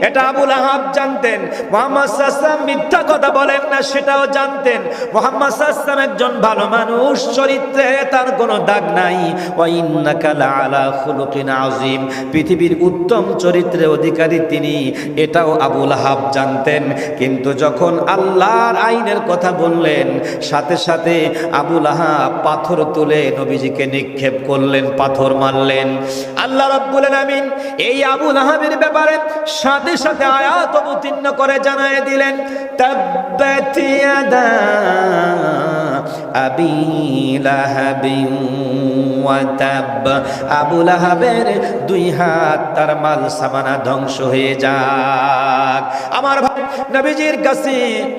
এটা আবু লাহাব জানতেন। মুহাম্মদ সাল্লাল্লাহু আলাইহি ওয়াসাল্লাম মিথ্যা কথা বলেন না, সেটাও জানতেন। মুহাম্মদ সাল্লাল্লাহু সাল্লাম একজন ভালো মানুষ, চরিত্রে তার কোনো দাগ নাই। ওয়া ইন্নাকা লাআলা খুলুকিন আযীম, পৃথিবীর উত্তম চরিত্রের অধিকারী তিনি, এটাও আবু লাহাব জানতেন। কিন্তু যখন আল্লাহর আইনের কথা বললেন, সাথে সাথে আবু লাহাব পাথর তুলে নবীজিকে নিক্ষেপ করলেন, পাথর মারলেন। আল্লাহ রাব্বুল আলামিন এই আবু লাহাবের ব্যাপারে সাথে সাথে আয়াত অবতীর্ণ করে জানায় দিলেন, তাব্বাত ইয়াদা আবি লাহাবিন ওয়া তাব, আবু লাহাবের দুই হাত তার মাল সামানা ধ্বংস হয়ে যাক। আমার ভাই, নবীজির কাছে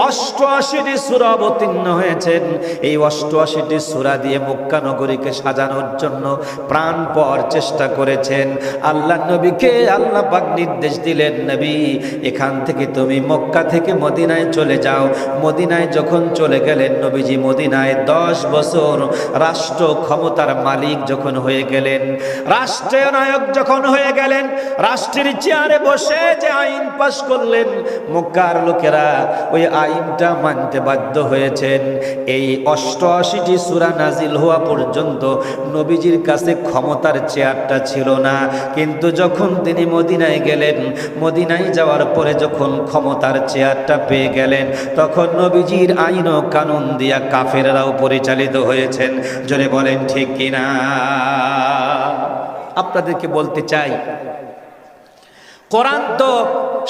88টি সূরা অবতীর্ণ হয়েছেন। এই 88টি সূরা দিয়ে মক্কা নগরীকে সাজানোর জন্য প্রাণপর চেষ্টা করেছেন। আল্লাহ নবীকে আল্লাহ পাক নির্দেশ দিলেন, নবী এখান থেকে তুমি মক্কা থেকে মদিনায় চলে যাও। মদিনায় যখন চলে গেলেন, নবীজি মদিনায় 10 বছর রাষ্ট্র ক্ষমতার মালিক যখন হয়ে গেলেন, রাষ্ট্রীয় নায়ক যখন হয়ে গেলেন, রাষ্ট্রের চেয়ারে বসে যে আইন পাশ করলেন, মক্কার লোকেরা ওই আইনটা মানতে বাধ্য হয়েছেন। এই 88টি সূরা নাজিল হওয়া পর্যন্ত নবীজির কাছে ক্ষমতার চেয়ারটা ছিল না। কিন্তু যখন তিনি মদিনায় গেলেন, মদিনায় যাওয়ার পরে যখন ক্ষমতার চেয়ারটা পেয়ে গেলেন, তখন নবীজির আইন ও কানুন দিয়া কাফেররাও পরিচালিত হয়েছেন। জোরে বলেন ঠিক কিনা? আপনাদেরকে বলতে চাই, কোরআন তো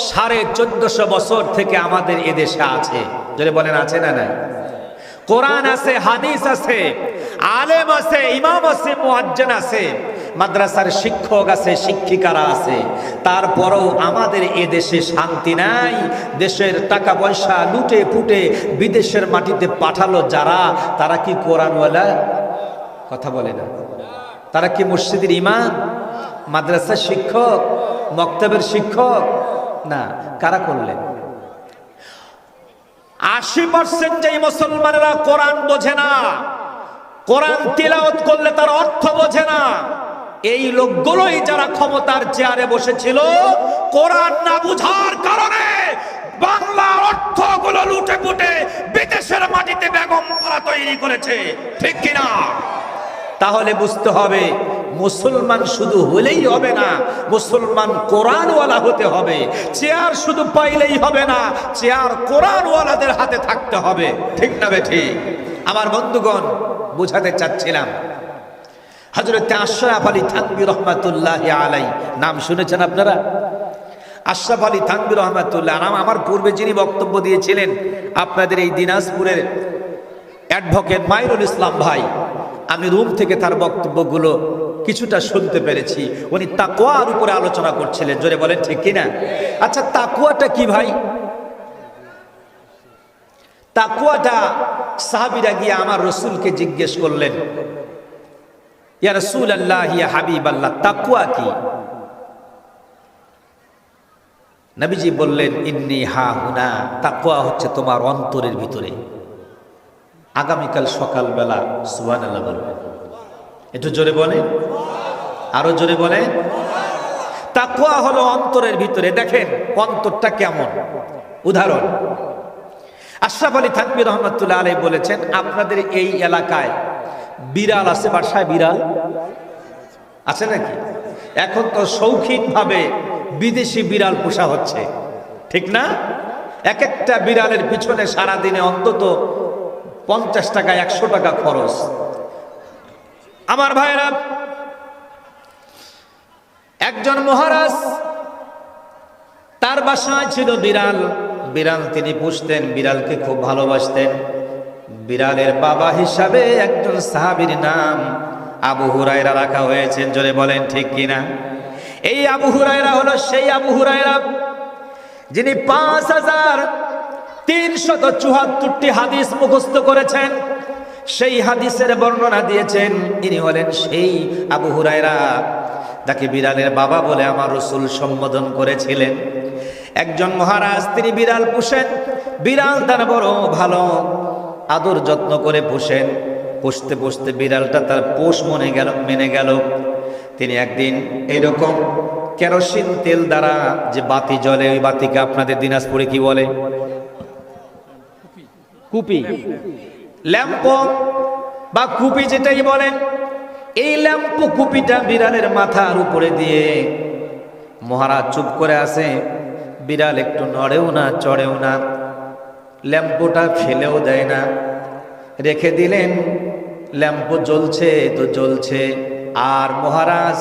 1450 বছর থেকে আমাদের এদেশে আছে। যদি বলেন আছে না নাই? কোরআন আছে, হাদিস আছে, আলেম আছে, ইমাম আছে, মুয়াজ্জিন আছে, মাদ্রাসার শিক্ষক আছে, শিক্ষিকারা আছে। তারপরেও আমাদের এদেশে শান্তি নাই। দেশের টাকা পয়সা লুটে পুটে বিদেশের মাটিতে পাঠালো যারা, তারা কি কোরআনওয়ালা? কথা বলে না। তারা কি মসজিদের ইমাম, মাদ্রাসার শিক্ষক, মক্তবের শিক্ষক? না। কারা করলেন? 80% যে মুসলমানেরা কোরআন বোঝে না, কোরআন তিলাওয়াত করলে তার অর্থ বোঝে না, এই লোকগুলোই যারা ক্ষমতার চেয়ারে বসেছিল, কোরআন না বুঝার কারণে বাংলার অর্থগুলো লুটে পুটে বিদেশের মাটিতে বেগম পাড়া তৈরি করেছে। ঠিক কিনা? তাহলে বুঝতে হবে, মুসলমান শুধু হলেই হবে না, মুসলমান কোরআনওয়ালা হতে হবে। চেয়ার শুধু পাইলেই হবে না, চেয়ার কোরআনওয়ালাদের হাতে থাকতে হবে। ঠিক না বেঠিক? আমার বন্ধুগণ, বুঝাতে চাচ্ছিলাম, হযরত আশরাফ আলী থানভী রহমাতুল্লাহি আলাইহি, নাম শুনেছেন আপনারা? আশরাফ আলী থানভী রহমাতুল্লাহ, আমার পূর্বে যিনি বক্তব্য দিয়েছিলেন আপনাদের এই দিনাজপুরের অ্যাডভোকেট মাইনুল ইসলাম ভাই, আমি রুম থেকে তার বক্তব্যগুলো কিছুটা শুনতে পেরেছি। উনি তাকওয়ার উপরে আলোচনা করছিলেন। জোরে বলেন ঠিক কিনা? আচ্ছা, তাকওয়াটা কি ভাই? তাকওয়াটা সাহাবীরা গিয়ে আমার রাসূলকে জিজ্ঞেস করলেন, ইয়া রাসূলুল্লাহ, ইয়া হাবিবাল্লাহ, তাকওয়া কি? নবীজি বললেন, ইন্নী হা হুনা, তাকওয়া হচ্ছে তোমার অন্তরের ভিতরে। আগামীকাল সকালবেলা সুবহানাল্লাহ বলবেন। একটু জোরে বলে, আরো জোরে বলে। তাকওয়া হলো অন্তরের ভিতরে। দেখেন অন্তরটা কেমন। উদাহরণ, আশরাফ আলী থানভী রহমাতুল্লাহ আলাইহি বলেছেন, আপনাদের এই এলাকায় বিড়াল আছে? বাসায় বিড়াল আছে নাকি? এখন তো শৌখিনভাবে বিদেশি বিড়াল পোষা হচ্ছে, ঠিক না? এক একটা বিড়ালের পিছনে সারাদিনে অন্তত 50 টাকা 100 টাকা খরচ। আমার ভাইরা, একজন মহারাজ, তার বাসায় ছিল বিড়াল। বিড়াল তিনি পুষতেন, বিড়ালকে খুব ভালোবাসতেন। বিড়ালের বাবা হিসাবে একজন সাহাবীর নাম আবু হুরায়রা রাখা হয়েছেন। জোরে বলেন ঠিক কিনা? এই আবু হুরায়রা হলো সেই আবু হুরায়রা যিনি 5374টি হাদিস মুখস্থ করেছেন। সেই হাদিসের বর্ণনা দিয়েছেন। ইনি হলেন সেই আবু হুরায়রা যাকে বিড়ালের বাবা বলে আমার রাসূল সম্বোধন করেছিলেন। একজন মহারাজ, তিনি বিড়াল পুষেন। বিড়াল তার বড় ভালো আদর যত্ন করে পুষেন। পুষতে পুষতে বিড়ালটা তার পোষ মেনে গেল। তিনি একদিন এইরকম কেরোসিন তেল দ্বারা যে বাতি জ্বলে, ওই বাতিকে আপনাদের দিনাজপুরে কি বলে? কুপি। ল্যাম্প বা কুপি যেটাই বলেন, এই ল্যাম্প কুপিটা বিড়ালের মাথার উপরে দিয়ে মহারাজ চুপ করে আছে। বিড়াল একটু নড়েও না, চড়েও না, ল্যাম্পটা ফেলেও দেয় না, রেখে দিলেন। ল্যাম্প জ্বলছে তো জ্বলছে। আর মহারাজ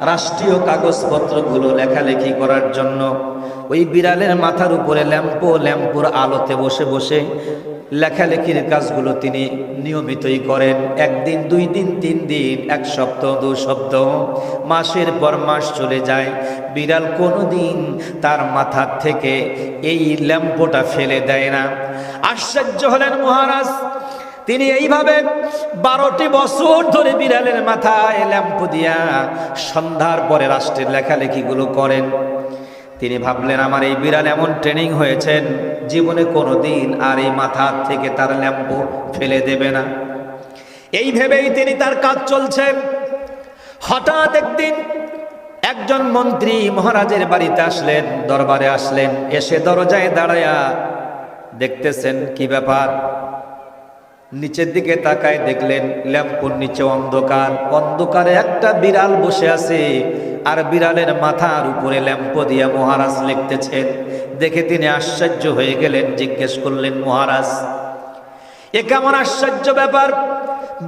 রাষ্ট্রীয় কাগজপত্রগুলো লেখালেখি করার জন্য ওই বিড়ালের মাথার উপরে ল্যাম্পোর আলোতে বসে বসে লেখালেখির কাজগুলো তিনি নিয়মিতই করেন। একদিন, 2 দিন, 3 দিন, 1 সপ্তাহ, 2 সপ্তাহ, মাসের পর মাস চলে যায়। বিড়াল কোনোদিন তার মাথার থেকে এই ল্যাম্পটা ফেলে দেয় না। আশ্চর্য হলেন মহারাজ। তিনি এইভাবে 12টি বছর ধরে বিড়ালের মাথায় ল্যাম্প দিয়া সন্ধ্যার পরে রাষ্ট্রের লেখালেখিগুলো করেন। তিনি ভাবলেন, আমার এই বিড়াল এমন ট্রেনিং হয়েছেন, জীবনে কোনোদিন আর এই মাথার থেকে তার ল্যাম্প ফেলে দেবে না। এই ভেবেই তিনি তার কাজ চলছে। হঠাৎ একদিন একজন মন্ত্রী মহারাজের বাড়িতে আসলেন, দরবারে আসলেন। এসে দরজায় দাঁড়ায়া দেখতেছেন কি ব্যাপার। নিচের দিকে তাকায় দেখলেন ল্যাম্পের নিচে অন্ধকার, অন্ধকারে একটা বিড়াল বসে আছে, আর বিড়ালের মাথার উপরে ল্যাম্প দিয়ে মহারাজ লিখতেছেন। দেখে তিনি আশ্চর্য হয়ে গেলেন। জিজ্ঞেস করলেন, মহারাজ এ কেমন আশ্চর্য ব্যাপার,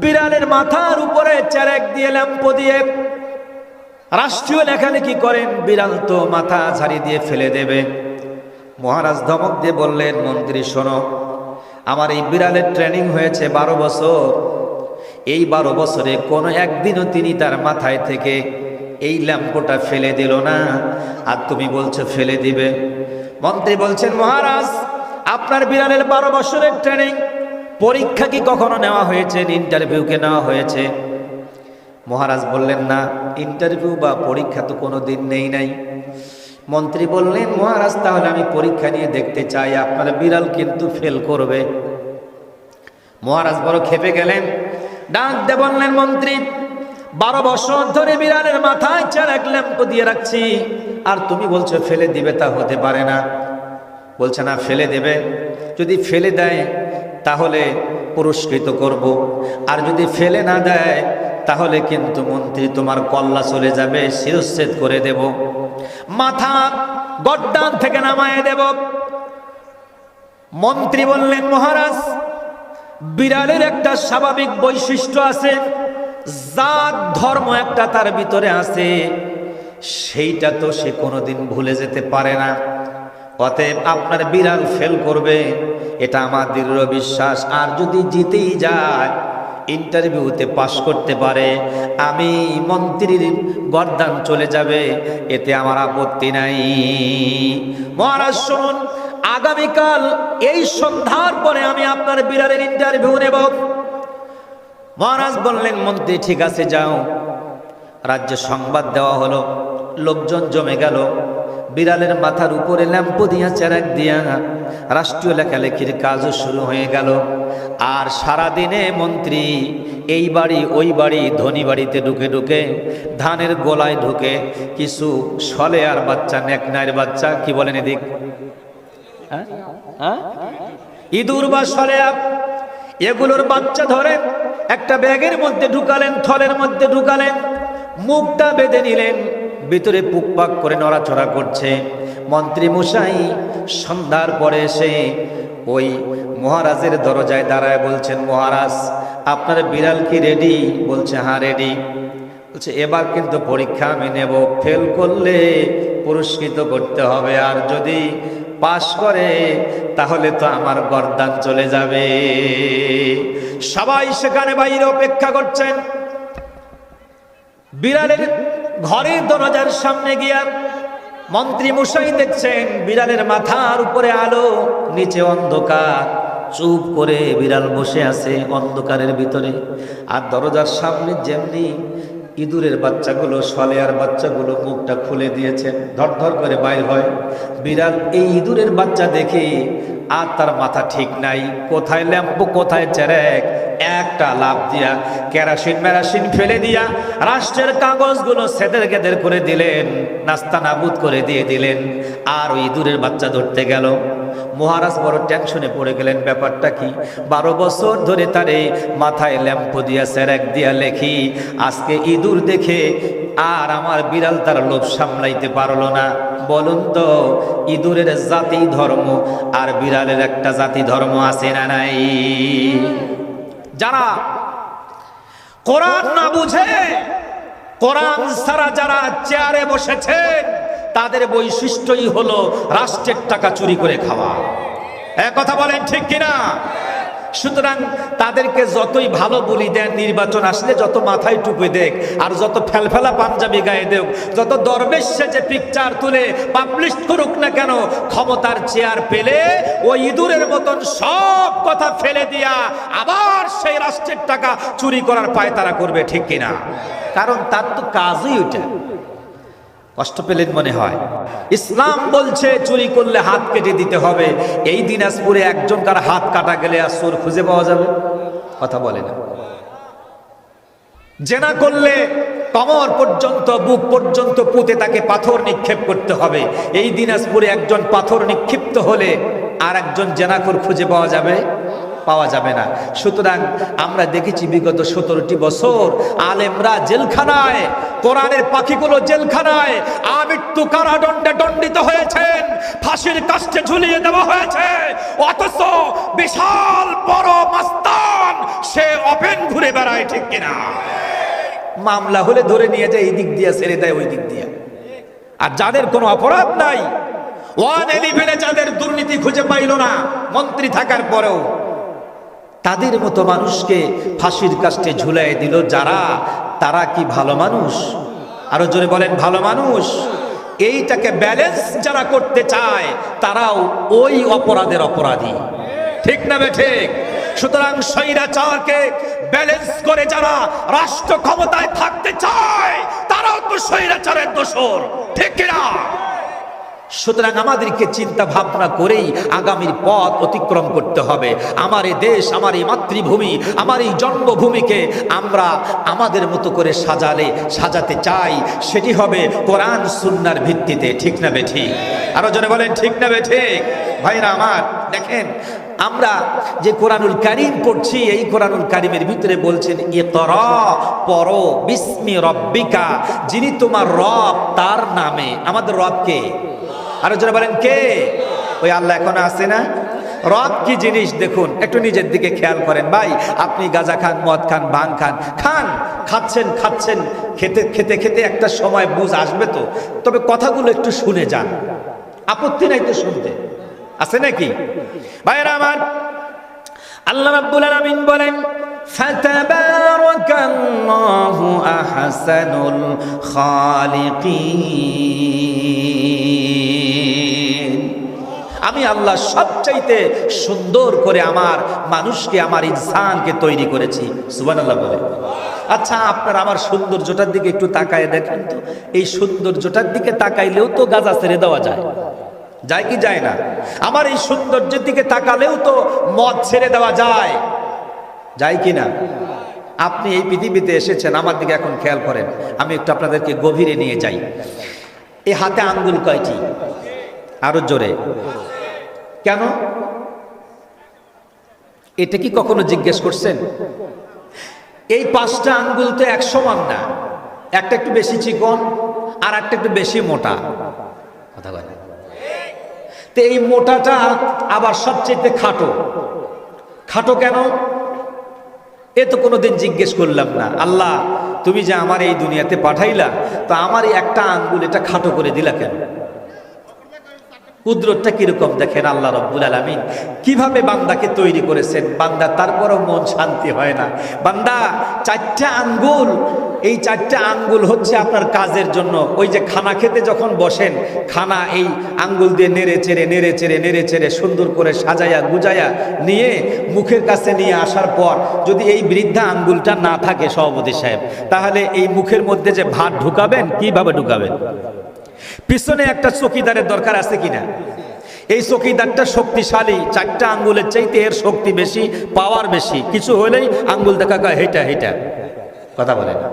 বিড়ালের মাথার উপরে চেরেক দিয়ে ল্যাম্প দিয়ে রাষ্ট্রীয় লেখালেখি করেন, বিড়াল তো মাথা ঝাড়ি দিয়ে ফেলে দেবে। মহারাজ ধমক দিয়ে বললেন, মন্ত্রী শোনো, আমার এই বিড়ালের ট্রেনিং হয়েছে 12 বছর। এই 12 বছরে কোনো একদিনও তিনি তার মাথায় থেকে এই ল্যাম্পটা ফেলে দিল না, আর তুমি বলছো ফেলে দিবে। মন্ত্রী বলছেন, মহারাজ আপনার বিড়ালের 12 বছরের ট্রেনিং, পরীক্ষা কি কখনো নেওয়া হয়েছে, ইন্টারভিউকে নেওয়া হয়েছে? মহারাজ বললেন, না, ইন্টারভিউ বা পরীক্ষা তো কোনো দিন নেই নাই। মন্ত্রী বললেন, মহারাজ তাহলে আমি পরীক্ষা নিয়ে দেখতে চাই, আপনার বিড়াল কিন্তু ফেল করবে। মহারাজ বড় খেপে গেলেন। ডাক দিয়ে বললেন, মন্ত্রী 12 বছর ধরে বিড়ালের মাথায় চেরেক ল্যাম্প দিয়ে রাখছি, আর তুমি বলছো ফেলে দিবে, তা হতে পারে না। বলছে, না, ফেলে দেবে। যদি ফেলে দেয় তাহলে পুরস্কৃত করব, আর যদি ফেলে না দেয় তাহলে কিন্তু মন্ত্রী তোমার কল্লা চলে যাবে, শিরচ্ছেদ করে দেব, মাথা গর্দান থেকে নামায় দেব। মন্ত্রী বললেন, মহারাজ বিড়ালের একটা স্বাভাবিক বৈশিষ্ট্য আছে, জাত ধর্ম একটা তার ভিতরে আছে, সেইটা তো সে কোনোদিন ভুলে যেতে পারে না। অতএব আপনার বিড়াল ফেল করবে, এটা আমার দৃঢ় বিশ্বাস। আর যদি জিতেই যায়, ইন্টারভিউতে পাশ করতে পারে, আমি মন্ত্রীর গর্দান চলে যাবে, এতে আমার আপত্তি নাই। মহারাজ শুনুন, আগামীকাল এই সন্ধ্যার পরে আমি আপনার বিড়ালের ইন্টারভিউ নেব। মহারাজ বললেন, মন্ত্রী ঠিক আছে, যাও। রাজ্যে সংবাদ দেওয়া হলো, লোকজন জমে গেল। বিড়ালের মাথার উপরে ল্যাম্প দিয়া চেরাক দিয়া রাষ্ট্রীয় লেখালেখির কাজও শুরু হয়ে গেল। আর সারাদিনে মন্ত্রী এই বাড়ি ওই বাড়ি, ধনী বাড়িতে ঢুকে ঢুকে, ধানের গোলায় ঢুকে কিছু সলে আর বাচ্চা, নেকনায়ের বাচ্চা, কি বলেন এদিক, ইঁদুর বা সলেয়া, এগুলোর বাচ্চা ধরে একটা ব্যাগের মধ্যে ঢুকালেন, থলের মধ্যে ঢুকালেন, মুখটা বেঁধে নিলেন, ভিতরে পুকপাক করে নড়াচড়া করছে। মন্ত্রী মশাই সন্ধ্যার পরে এসে ওই মহারাজের দরজায় দাঁড়ায় বলছেন, মহারাজ আপনার বিড়াল কি রেডি? বলছে, হ্যাঁ রেডি। বলছে, এবার কিন্তু পরীক্ষা আমি নেব, ফেল করলে পুরস্কৃত করতে হবে, আর যদি পাশ করে তাহলে তো আমার গর্দান চলে যাবে। সবাই সেখানে বাইরে অপেক্ষা করছেন। বিড়ালের ঘরের দরজার সামনে গিয়া মন্ত্রী মশাই দেখছেন বিড়ালের মাথার উপরে আলো, নিচে অন্ধকার, চুপ করে বিড়াল বসে আছে অন্ধকারের ভিতরে। আর দরজার সামনে যেমনি ইঁদুরের বাচ্চাগুলো, সলেয়ার বাচ্চাগুলো মুখটা খুলে দিয়েছেন, ধরধর করে বাইর হয়। বিড়াল এই ইঁদুরের বাচ্চা দেখে আর তার মাথা ঠিক নাই, কোথায় ল্যাম্প, কোথায় চেরেক, একটা লাভ দিয়া কেরাসিন মেরাসিন ফেলে দিয়া রাষ্ট্রের কাগজগুলো সেদের গেদের করে দিলেন, নাস্তা নাবুদ করে দিয়ে দিলেন। আর ওই ইঁদুরের বাচ্চা ধরতে গেল। মহারাজ বড় টেনশনে পড়ে গেলেন, ব্যাপারটা কি? 12 বছর ধরে তার এই মাথায় ল্যাম্প দিয়া সেরেক দিয়া লেখি, আজকে ইঁদুর দেখে আর আমার বিড়াল তার লোভ সামলাইতে পারলো না। বলুন তো, ইঁদুরের জাতি ধর্ম আর বিড়ালের একটা জাতি ধর্ম আছে না নাই? যারা কোরআন না বুঝে, কোরআন ছাড়া যারা চেয়ারে বসেছেন, তাদের বৈশিষ্ট্যই হলো রাষ্ট্রের টাকা চুরি করে খাওয়া। এক কথা বলেন, ঠিক কিনা? সুতরাং তাদেরকে যতই ভালো বলি দেন, নির্বাচন আসলে যত মাথায় টুপে দেখ, আর যত ফেলফেলা পাঞ্জাবি গায়ে দেখ, যত দরবেশ সেজে পিকচার তুলে পাবলিশ করুক না কেন, ক্ষমতার চেয়ার পেলে ওই ইঁদুরের মতন সব কথা ফেলে দিয়া আবার সেই রাষ্ট্রের টাকা চুরি করার পায়তারা করবে, ঠিক কিনা? কারণ তার তো কাজই ওইটা। কষ্ট পেলেন মনে হয়? ইসলাম বলছে চুরি করলে হাত কেটে দিতে হবে। এই দিনাজপুরে একজনকার হাত কাটা গেলে আর চোর খুঁজে পাওয়া যাবে? কথা বলে না। জেনা করলে কমর পর্যন্ত, বুক পর্যন্ত পুঁতে তাকে পাথর নিক্ষেপ করতে হবে। এই দিনাজপুরে একজন পাথর নিক্ষিপ্ত হলে আর একজন জেনাখোর খুঁজে পাওয়া যাবে? পাওয়া যাবে না। সুতরাং আমরা দেখেছি বিগত 17টি বছর আলেমরা জেলখানায়, কোরআনের পাখিগুলো জেলখানায় আমৃত্যু কারাদণ্ডে দণ্ডিত হয়েছেন, ফাঁসির কাস্টে ঝুলিয়ে দেওয়া হয়েছে। অথচ বিশাল বড় মাস্তান সে ওপেন ঘুরে বেড়ায়, ঠিক কিনা? মামলা হলে ধরে নিয়ে যায় এই দিক দিয়ে, ছেড়ে দেয় ওই দিক দিয়ে। আর যাদের কোনো অপরাধ নাই, 111 যাদের দুর্নীতি খুঁজে পাইল না মন্ত্রী থাকার পরেও, তাদের মতো মানুষকে ফাঁসির কাস্টে ঝুলাই দিল যারা, তারা কি ভালো মানুষ? আরো জোরে বলেন, ভালো মানুষ? এইটাকে ব্যালেন্স যারা করতে চায় তারাও ওই অপরাধের অপরাধী, ঠিক না বে ঠিক? সুতরাং স্বৈরাচারকে ব্যালেন্স করে যারা রাষ্ট্র ক্ষমতায় থাকতে চায় তারাও তো স্বৈরাচারের দোসর, ঠিক কিনা? সুতরাং আমাদেরকে চিন্তা ভাবনা করেই আগামীর পথ অতিক্রম করতে হবে। আমার এই দেশ, আমার এই মাতৃভূমি, আমার এই জন্মভূমিকে আমরা আমাদের মতো করে সাজাতে চাই, সেটি হবে কোরআন সুন্নাহর ভিত্তিতে, ঠিক না বেঠিক? আরো জনে বলেন, ঠিক না বেঠিক? ভাইরা আমার, দেখেন আমরা যে কোরআনুল কারীম পড়ছি, এই কোরআনুল কারীমের ভিতরে বলছেন ইকরা, পড়ো, বিস্মি রব্বিকা, যিনি তোমার রব, তার নামে। আমাদের রব কে? আরো যারা বলেন কে? ওই আল্লাহ এখন আছে না? রব কি জিনিস দেখুন, একটু নিজের দিকে খেয়াল করেন। ভাই, আপনি গাঁজা খান, মদ খান, ভাং খান, খাচ্ছেন, খেতে খেতে একটা সময় বুঝ আসবে তো। তবে কথাগুলো একটু শুনে যান, আপত্তি নাই তো শুনতে, আছে নাকি? ভাইরা আমার, আল্লাহ রাব্বুল আলামিন বলেন ফাতাবারাকাল্লাহু আহসানুল খালিকিন। আমি আল্লাহ সবচাইতে সুন্দর করে আমার মানুষকে, আমার ইনসানকে তৈরি করেছি। সুবহানাল্লাহ বলে। আচ্ছা, আপনার আমার সৌন্দর্যটার দিকে একটু তাকায় দেখেন তো। এই সৌন্দর্যটার দিকে তাকাইলেও তো গাঁজা ছেড়ে দেওয়া যায়, যায় কি যায় না? আমার এই সৌন্দর্যের দিকে তাকালেও তো মদ ছেড়ে দেওয়া যায়, যায় কি না? আপনি এই পৃথিবীতে এসেছেন, আমার দিকে এখন খেয়াল করেন, আমি একটু আপনাদেরকে গভীরে নিয়ে যাই। এই হাতে আঙ্গুল কয়টি? আরো জোরে। কেন? এটা কি কখনো জিজ্ঞেস করছেন? এই 5টা আঙ্গুল তো এক সমান না, একটা একটু বেশি চিকন আর একটা একটু বেশি মোটা, কথা বলে। তো এই মোটাটা আবার সবচেয়ে খাটো কেন? এ তো কোনোদিন জিজ্ঞেস করলাম না। আল্লাহ, তুমি যে আমার এই দুনিয়াতে পাঠাইলা, তো আমার এই একটা আঙ্গুল এটা খাটো করে দিলা কেন? কুদরতটা কিরকম দেখেন আল্লাহ রাব্বুল আলামিন কিভাবে বান্দাকে তৈরি করেছেন। বান্দা তারপরও মন শান্তি হয় না। বান্দা 4টা আঙ্গুল, এই 4টা আঙ্গুল হচ্ছে আপনার কাজের জন্য। ওই যে খানা খেতে যখন বসেন, খানা এই আঙ্গুল দিয়ে নেড়ে চেড়ে সুন্দর করে সাজায়া গুজায়া নিয়ে মুখের কাছে নিয়ে আসার পর যদি এই বৃদ্ধা আঙ্গুলটা না থাকে সভাপতি সাহেব, তাহলে এই মুখের মধ্যে যে ভাত ঢুকাবেন, কিভাবে ঢুকাবেন? পিছনে একটা চকিদারের দরকার আছে কিনা? এই চকিদারটা শক্তিশালী, 4টা আঙ্গুলের চাইতে এর শক্তি বেশি, পাওয়ার বেশি, কিছু হলেই আঙ্গুল দেখা কয় হেটা হেটা, কথা বলে না।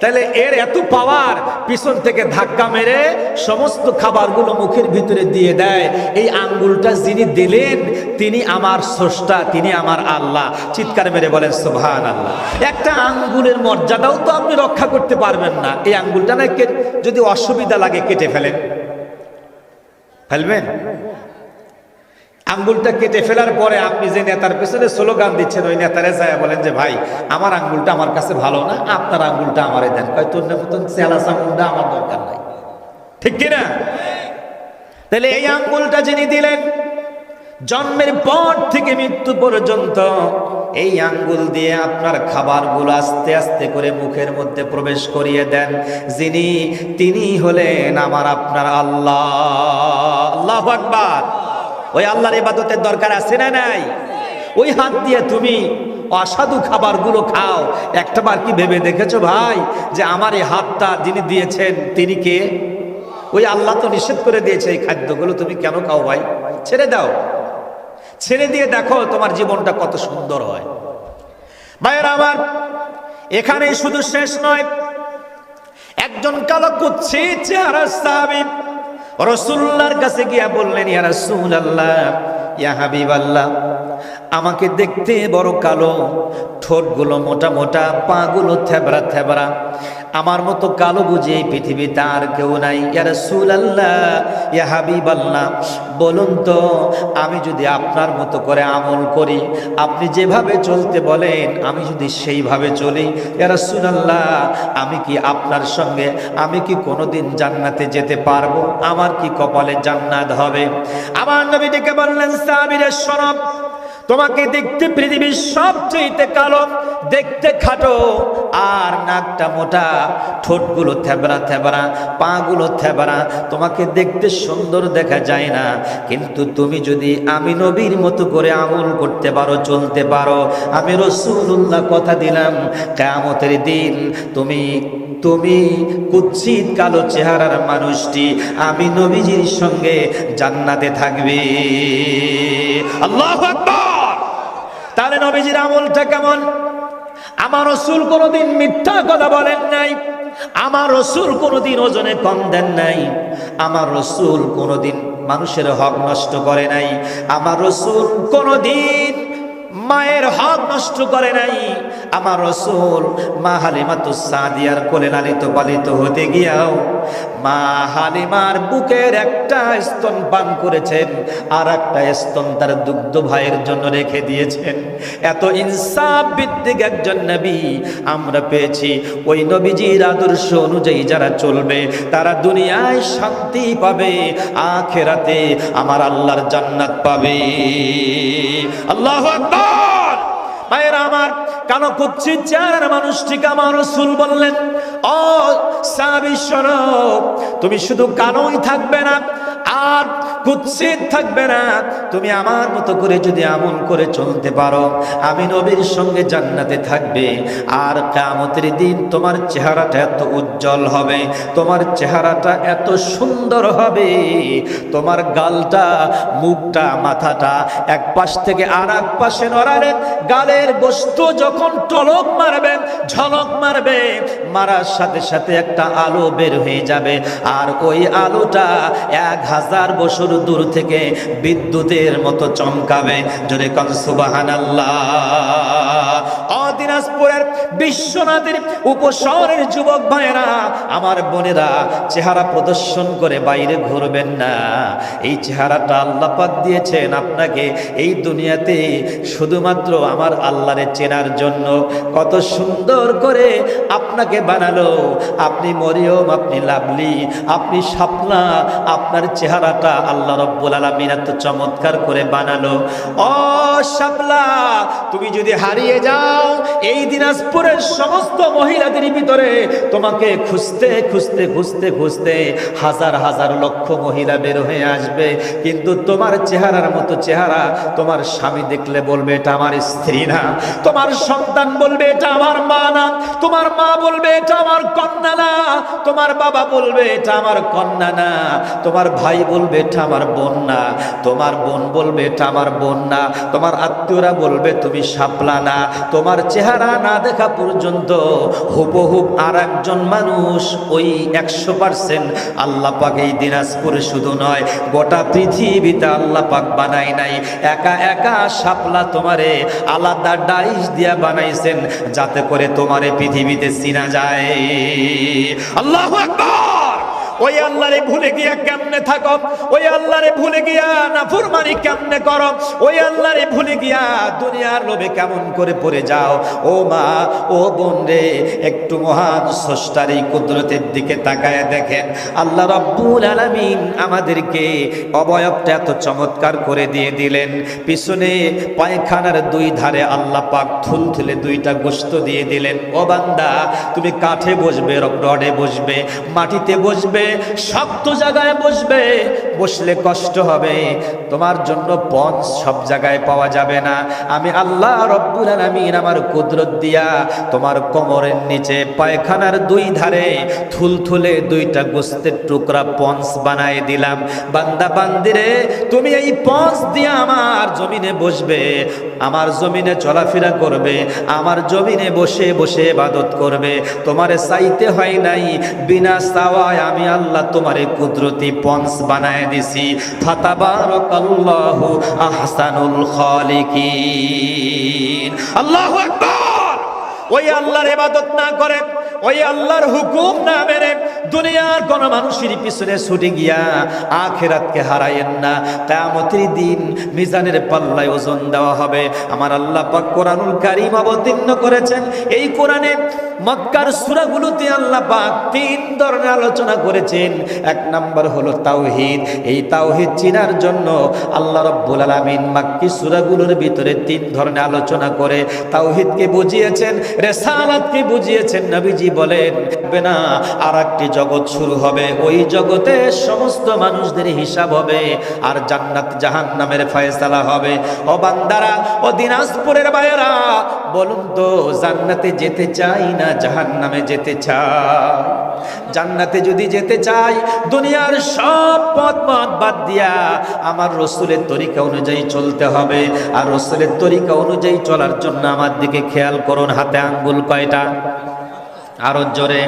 তাহলে এর এত পাওয়ার, পিছন থেকে ধাক্কা মেরে সমস্ত খাবারগুলো মুখের ভিতরে দিয়ে দেয়। এই আঙ্গুলটা যিনি দিলেন তিনি আমার স্রষ্টা, তিনি আমার আল্লাহ। চিৎকার মেরে বলেন সুবহানাল্লাহ। একটা আঙ্গুলের মর্যাদাও তো আপনি রক্ষা করতে পারবেন না। এই আঙ্গুলটা না যদি অসুবিধা লাগে কেটে ফেলবেন। আঙ্গুলটা কেটে ফেলার পরে আপনি যে নেতার পেছনে স্লোগান দিচ্ছেন, ওই নেতারে যায় বলেন যে ভাই আমার আঙ্গুলটা আমার কাছে ভালো না, আপনার আঙ্গুলটা আমারে দেন। কয় তোর মতন চেলা আঙ্গুলটা আমার দরকার নাই, ঠিক কিনা? তাহলে এই আঙ্গুলটা যিনি দিলেন জন্মের পর থেকে মৃত্যু পর্যন্ত, এই আঙ্গুল দিয়ে আপনার খাবারগুলো আস্তে আস্তে করে মুখের মধ্যে প্রবেশ করিয়ে দেন যিনি, তিনি হলেন আমার আপনার আল্লাহ। আল্লাহু আকবার। ওই আল্লাহর ইবাদতের দরকার আছে না নাই? ওই হাত দিয়ে তুমি অসাধু খাবারগুলো খাও, একটাবার কি ভেবে দেখেছো ভাই যে আমার এই হাতটা যিনি দিয়েছেন তিনি কে? ওই আল্লাহ তো নিষেধ করে দিয়েছে এই খাদ্যগুলো, তুমি কেন খাও ভাই? ছেড়ে দাও, ছেড়ে দিয়ে দেখো তোমার জীবনটা কত সুন্দর হয়। ভাইয়েরা আমার, এখানেই শুধু শেষ নয়। একজন কালো কুৎসিত চেহারার সাহাবী রাসূলুল্লাহর কাছে গিয়া বললেন, ইয়া রাসূলুল্লাহ, ইয়া হাবিবাল্লাহ, আমাকে দেখতে বড় কালো, ঠোঁটগুলো মোটা মোটা, পাগুলো থেবড়া থেবড়া, আমার মতো কালো বুঝি এই পৃথিবীতে আর কেউ নাই। ইয়া রাসূলুল্লাহ, ইয়া হাবিবাল্লাহ, বলুন তো আমি যদি আপনার মতো করে আমল করি, আপনি যেভাবে চলতে বলেন আমি যদি সেইভাবে চলি, ইয়া রাসূলুল্লাহ আমি কি আপনার সঙ্গে, আমি কি কোনোদিন জান্নাতে যেতে পারবো? আমার কি কপালে জান্নাত হবে? আমার নবী ডেকে বললেন, সাহাবীরা শোনো, তোমাকে দেখতে পৃথিবীর সবচেয়ে কালো, দেখতে খাটো, আর নাকটা মোটা, ঠোঁটগুলো থেবড়া থেবড়া, পাগুলো থেবড়া, তোমাকে দেখতে সুন্দর দেখা যায় না। কিন্তু তুমি যদি আমি নবীর মতো করে আমল করতে পারো, চলতে পারো, আমি রাসূলুল্লাহ কথা দিলাম কিয়ামতের দিন তুমি কুৎসিত কালো চেহারার মানুষটি আমি নবীজির সঙ্গে জান্নাতে থাকবে। আল্লাহু আকবার। তাহলে নবীজির আমলটা কেমন? আমার রাসূল কোনোদিন মিথ্যা কথা বলেন নাই, আমার রাসূল কোনোদিন ওজনে কম দেন নাই, আমার রাসূল কোনোদিন মানুষের হক নষ্ট করে নাই, আমার রাসূল কোনোদিন মায়ের হক নষ্ট করে নাই। আমার রাসূল মা হালিমাতুস সাদিয়ার কোলে লালিত পালিত হতে গিয়াও মা হালিমার বুকের একটা স্তন পান করেছেন, আর একটা স্তন তার দুগ্ধ ভাইয়ের জন্য রেখে দিয়েছেন। এত ইনসাফ ভিত্তিক একজন নবী আমরা পেয়েছি। ওই নবীজির আদর্শ অনুযায়ী যারা চলবে তারা দুনিয়ায় শান্তি পাবে, আখিরাতে আমার আল্লাহর জান্নাত পাবে। আল্লাহু আকবার। ভাইয়েরা আমার, কালো কুৎসিত চেহারার মানুষটিকে আমার রাসূল বললেন, ও সাহাবী শোনো, তুমি শুধু কালোই থাকবে না আর কুৎসিত থাকবে না, তুমি আমার মতো করে যদি আমল করে চলতে পারো, আমি নবীর সঙ্গে জান্নাতে থাকবে। আর কিয়ামতের দিন তোমার চেহারাটা এত উজ্জ্বল হবে, তোমার চেহারাটা এত সুন্দর হবে, তোমার গালটা, মুখটা, মাথাটা এক পাশ থেকে আর এক পাশে নড়ালে গালের গোশত যখন টলক মারবে, ঝলক মারবে, মারার সাথে সাথে একটা আলো বের হয়ে যাবে, আর ওই আলোটা 1000 বছর দূর থেকে বিদ্যুতের মতো চমকাবে। জোরে কোন সুবহানাল্লাহ। দিনাজপুরের বিশ্বনাথের উপশহরের যুবক ভাইয়েরা, আমার বোনেরা, চেহারা প্রদর্শন করে বাইরে ঘুরবেন না। এই চেহারাটা আল্লাহ পাক দিয়েছেন আপনাকে এই দুনিয়াতে শুধুমাত্র আমার আল্লাহরে চেনার জন্য। কত সুন্দর করে আপনাকে বানালো, আপনি মরিয়ম, আপনি লাভলি, আপনি শাপলা, আপনার চেহারাটা আল্লাহ রাব্বুল আলামিন এত চমৎকার করে বানালো। ও শাপলা, তুমি যদি হারিয়ে যাও, এই দিনাজপুরের সমস্ত মহিলাদের ভিতরে তোমাকে খুঁজতে খুঁজতে খুঁজতে খুঁজতে হাজার হাজার লক্ষ মহিলা বের হয়ে আসবে, কিন্তু তোমার চেহারার মতো চেহারা তোমার স্বামী দেখলে বলবে এটা আমার স্ত্রী না, তোমার সন্তান বলবে এটা আমার মা না, তোমার মা বলবে এটা আমার কন্যা না, তোমার বাবা বলবে এটা আমার কন্যা না, তোমার ভাই বলবে এটা আমার বোন না, তোমার বোন বলবে এটা আমার বোন না, তোমার আত্মীয়রা বলবে তুমি শাপলা না। তোমার চেহারা না দেখা পর্যন্ত হুবহুব আর একজন মানুষ ওই 100% আল্লাহ পাক এই দিনাজপুরে শুধু নয় গোটা পৃথিবীতে আল্লাহ পাক বানায় নাই। একা একা শাপলা তোমারে আলাদা ডাইস দিয়া বানাইছেন যাতে করে তোমারে পৃথিবীতে চিনা যায়। আল্লাহু আকবার। ওই আল্লাহরে ভুলে গিয়া কেমনে থাকো, ওই আল্লাহরে ভুলে গিয়া নাফরমানি কেমনে করো, ওই আল্লাহরে ভুলে গিয়া দুনিয়ার লোভে কেমন করে পড়ে যাও। ও মা, ও বোন রে, একটু মহান স্রষ্টার এই কুদরতের দিকে তাকায় দেখেন। আল্লাহ রাব্বুল আলামিন আমাদেরকে অবয়বটা এত চমৎকার করে দিয়ে দিলেন। পিছনে পায়খানার দুই ধারে আল্লাহ পাক থুলথুলে দুইটা গোশত দিয়ে দিলেন। ও বান্দা, তুমি কাঠে বসবে, রডে বসবে, মাটিতে বসবে, শক্ত জায়গায় বসবে, বসলে কষ্ট হবে, তোমার জন্য পঞ্চ সব জায়গায় পাওয়া যাবে না। আমি আল্লাহ রব্বুল আলামিন আমার কুদরত দিয়া তোমার কোমরের নিচে পায়খানার দুই ধারে থুলথুলে দুইটা গোশতের টুকরা পঞ্চ বানায় দিলাম। বান্দা বান্দিরে, তুমি এই পঞ্চ দিয়া আমার জমিনে বসবে, আমার জমিনে চলাফেরা করবে, আমার জমিনে বসে বসে ইবাদত করবে। তোমারে চাইতে হয় নাই, বিনা চাওয়ায় আমি আল্লাহ তোমারে কুদরতি পঞ্চ বানায় দিছি। ফাতাবারাকাল্লাহু আহসানুল খালিকিন। আল্লাহু আকবার। ওই আল্লাহর ইবাদত না করে, ওই আল্লাহর হুকুম না মেনে দুনিয়ার কোন মানুষের পিছনে ছুটে গিয়া আখিরাতকে হারায়েন না। কিয়ামতের দিন মিজানের পাল্লায় ওজন দেওয়া হবে। আমার আল্লাহ পাক কোরআনুল কারীম অবতীর্ণ করেছেন। এই কোরআনে মক্কার সূরাগুলোতে আল্লাহ পাক তিন ধরনের আলোচনা করেছেন। এক নাম্বার হলো তাওহীদ। এই তাওহীদ চিনার জন্য আল্লাহ রাব্বুল আলামিন মক্কি সূরাগুলোর ভিতরে তিন ধরনের আলোচনা করে তাওহীদকে বুঝিয়েছেন, রিসালাতকে বুঝিয়েছেন। নবীজি বলেন না, আর একটি জগৎ শুরু হবে, ওই জগতে সমস্ত মানুষদের হিসাব হবে আর জান্নাত জাহান্নামের ফয়সালা হবে। ও বান্দারা, ও দিনাজপুরের ভাইয়েরা, বলুন তো জান্নাতে যেতে চাই না জাহান্নামে যেতে চাই? জান্নাতে যদি যেতে চাই দুনিয়ার সব পথ বাদ দিয়া আমার রাসূলের তরিকা অনুযায়ী চলতে হবে। আর রাসূলের তরিকা অনুযায়ী চলার জন্য আমার দিকে খেয়াল করুন, হাতে আঙ্গুল কয়টা? আরো জোরে।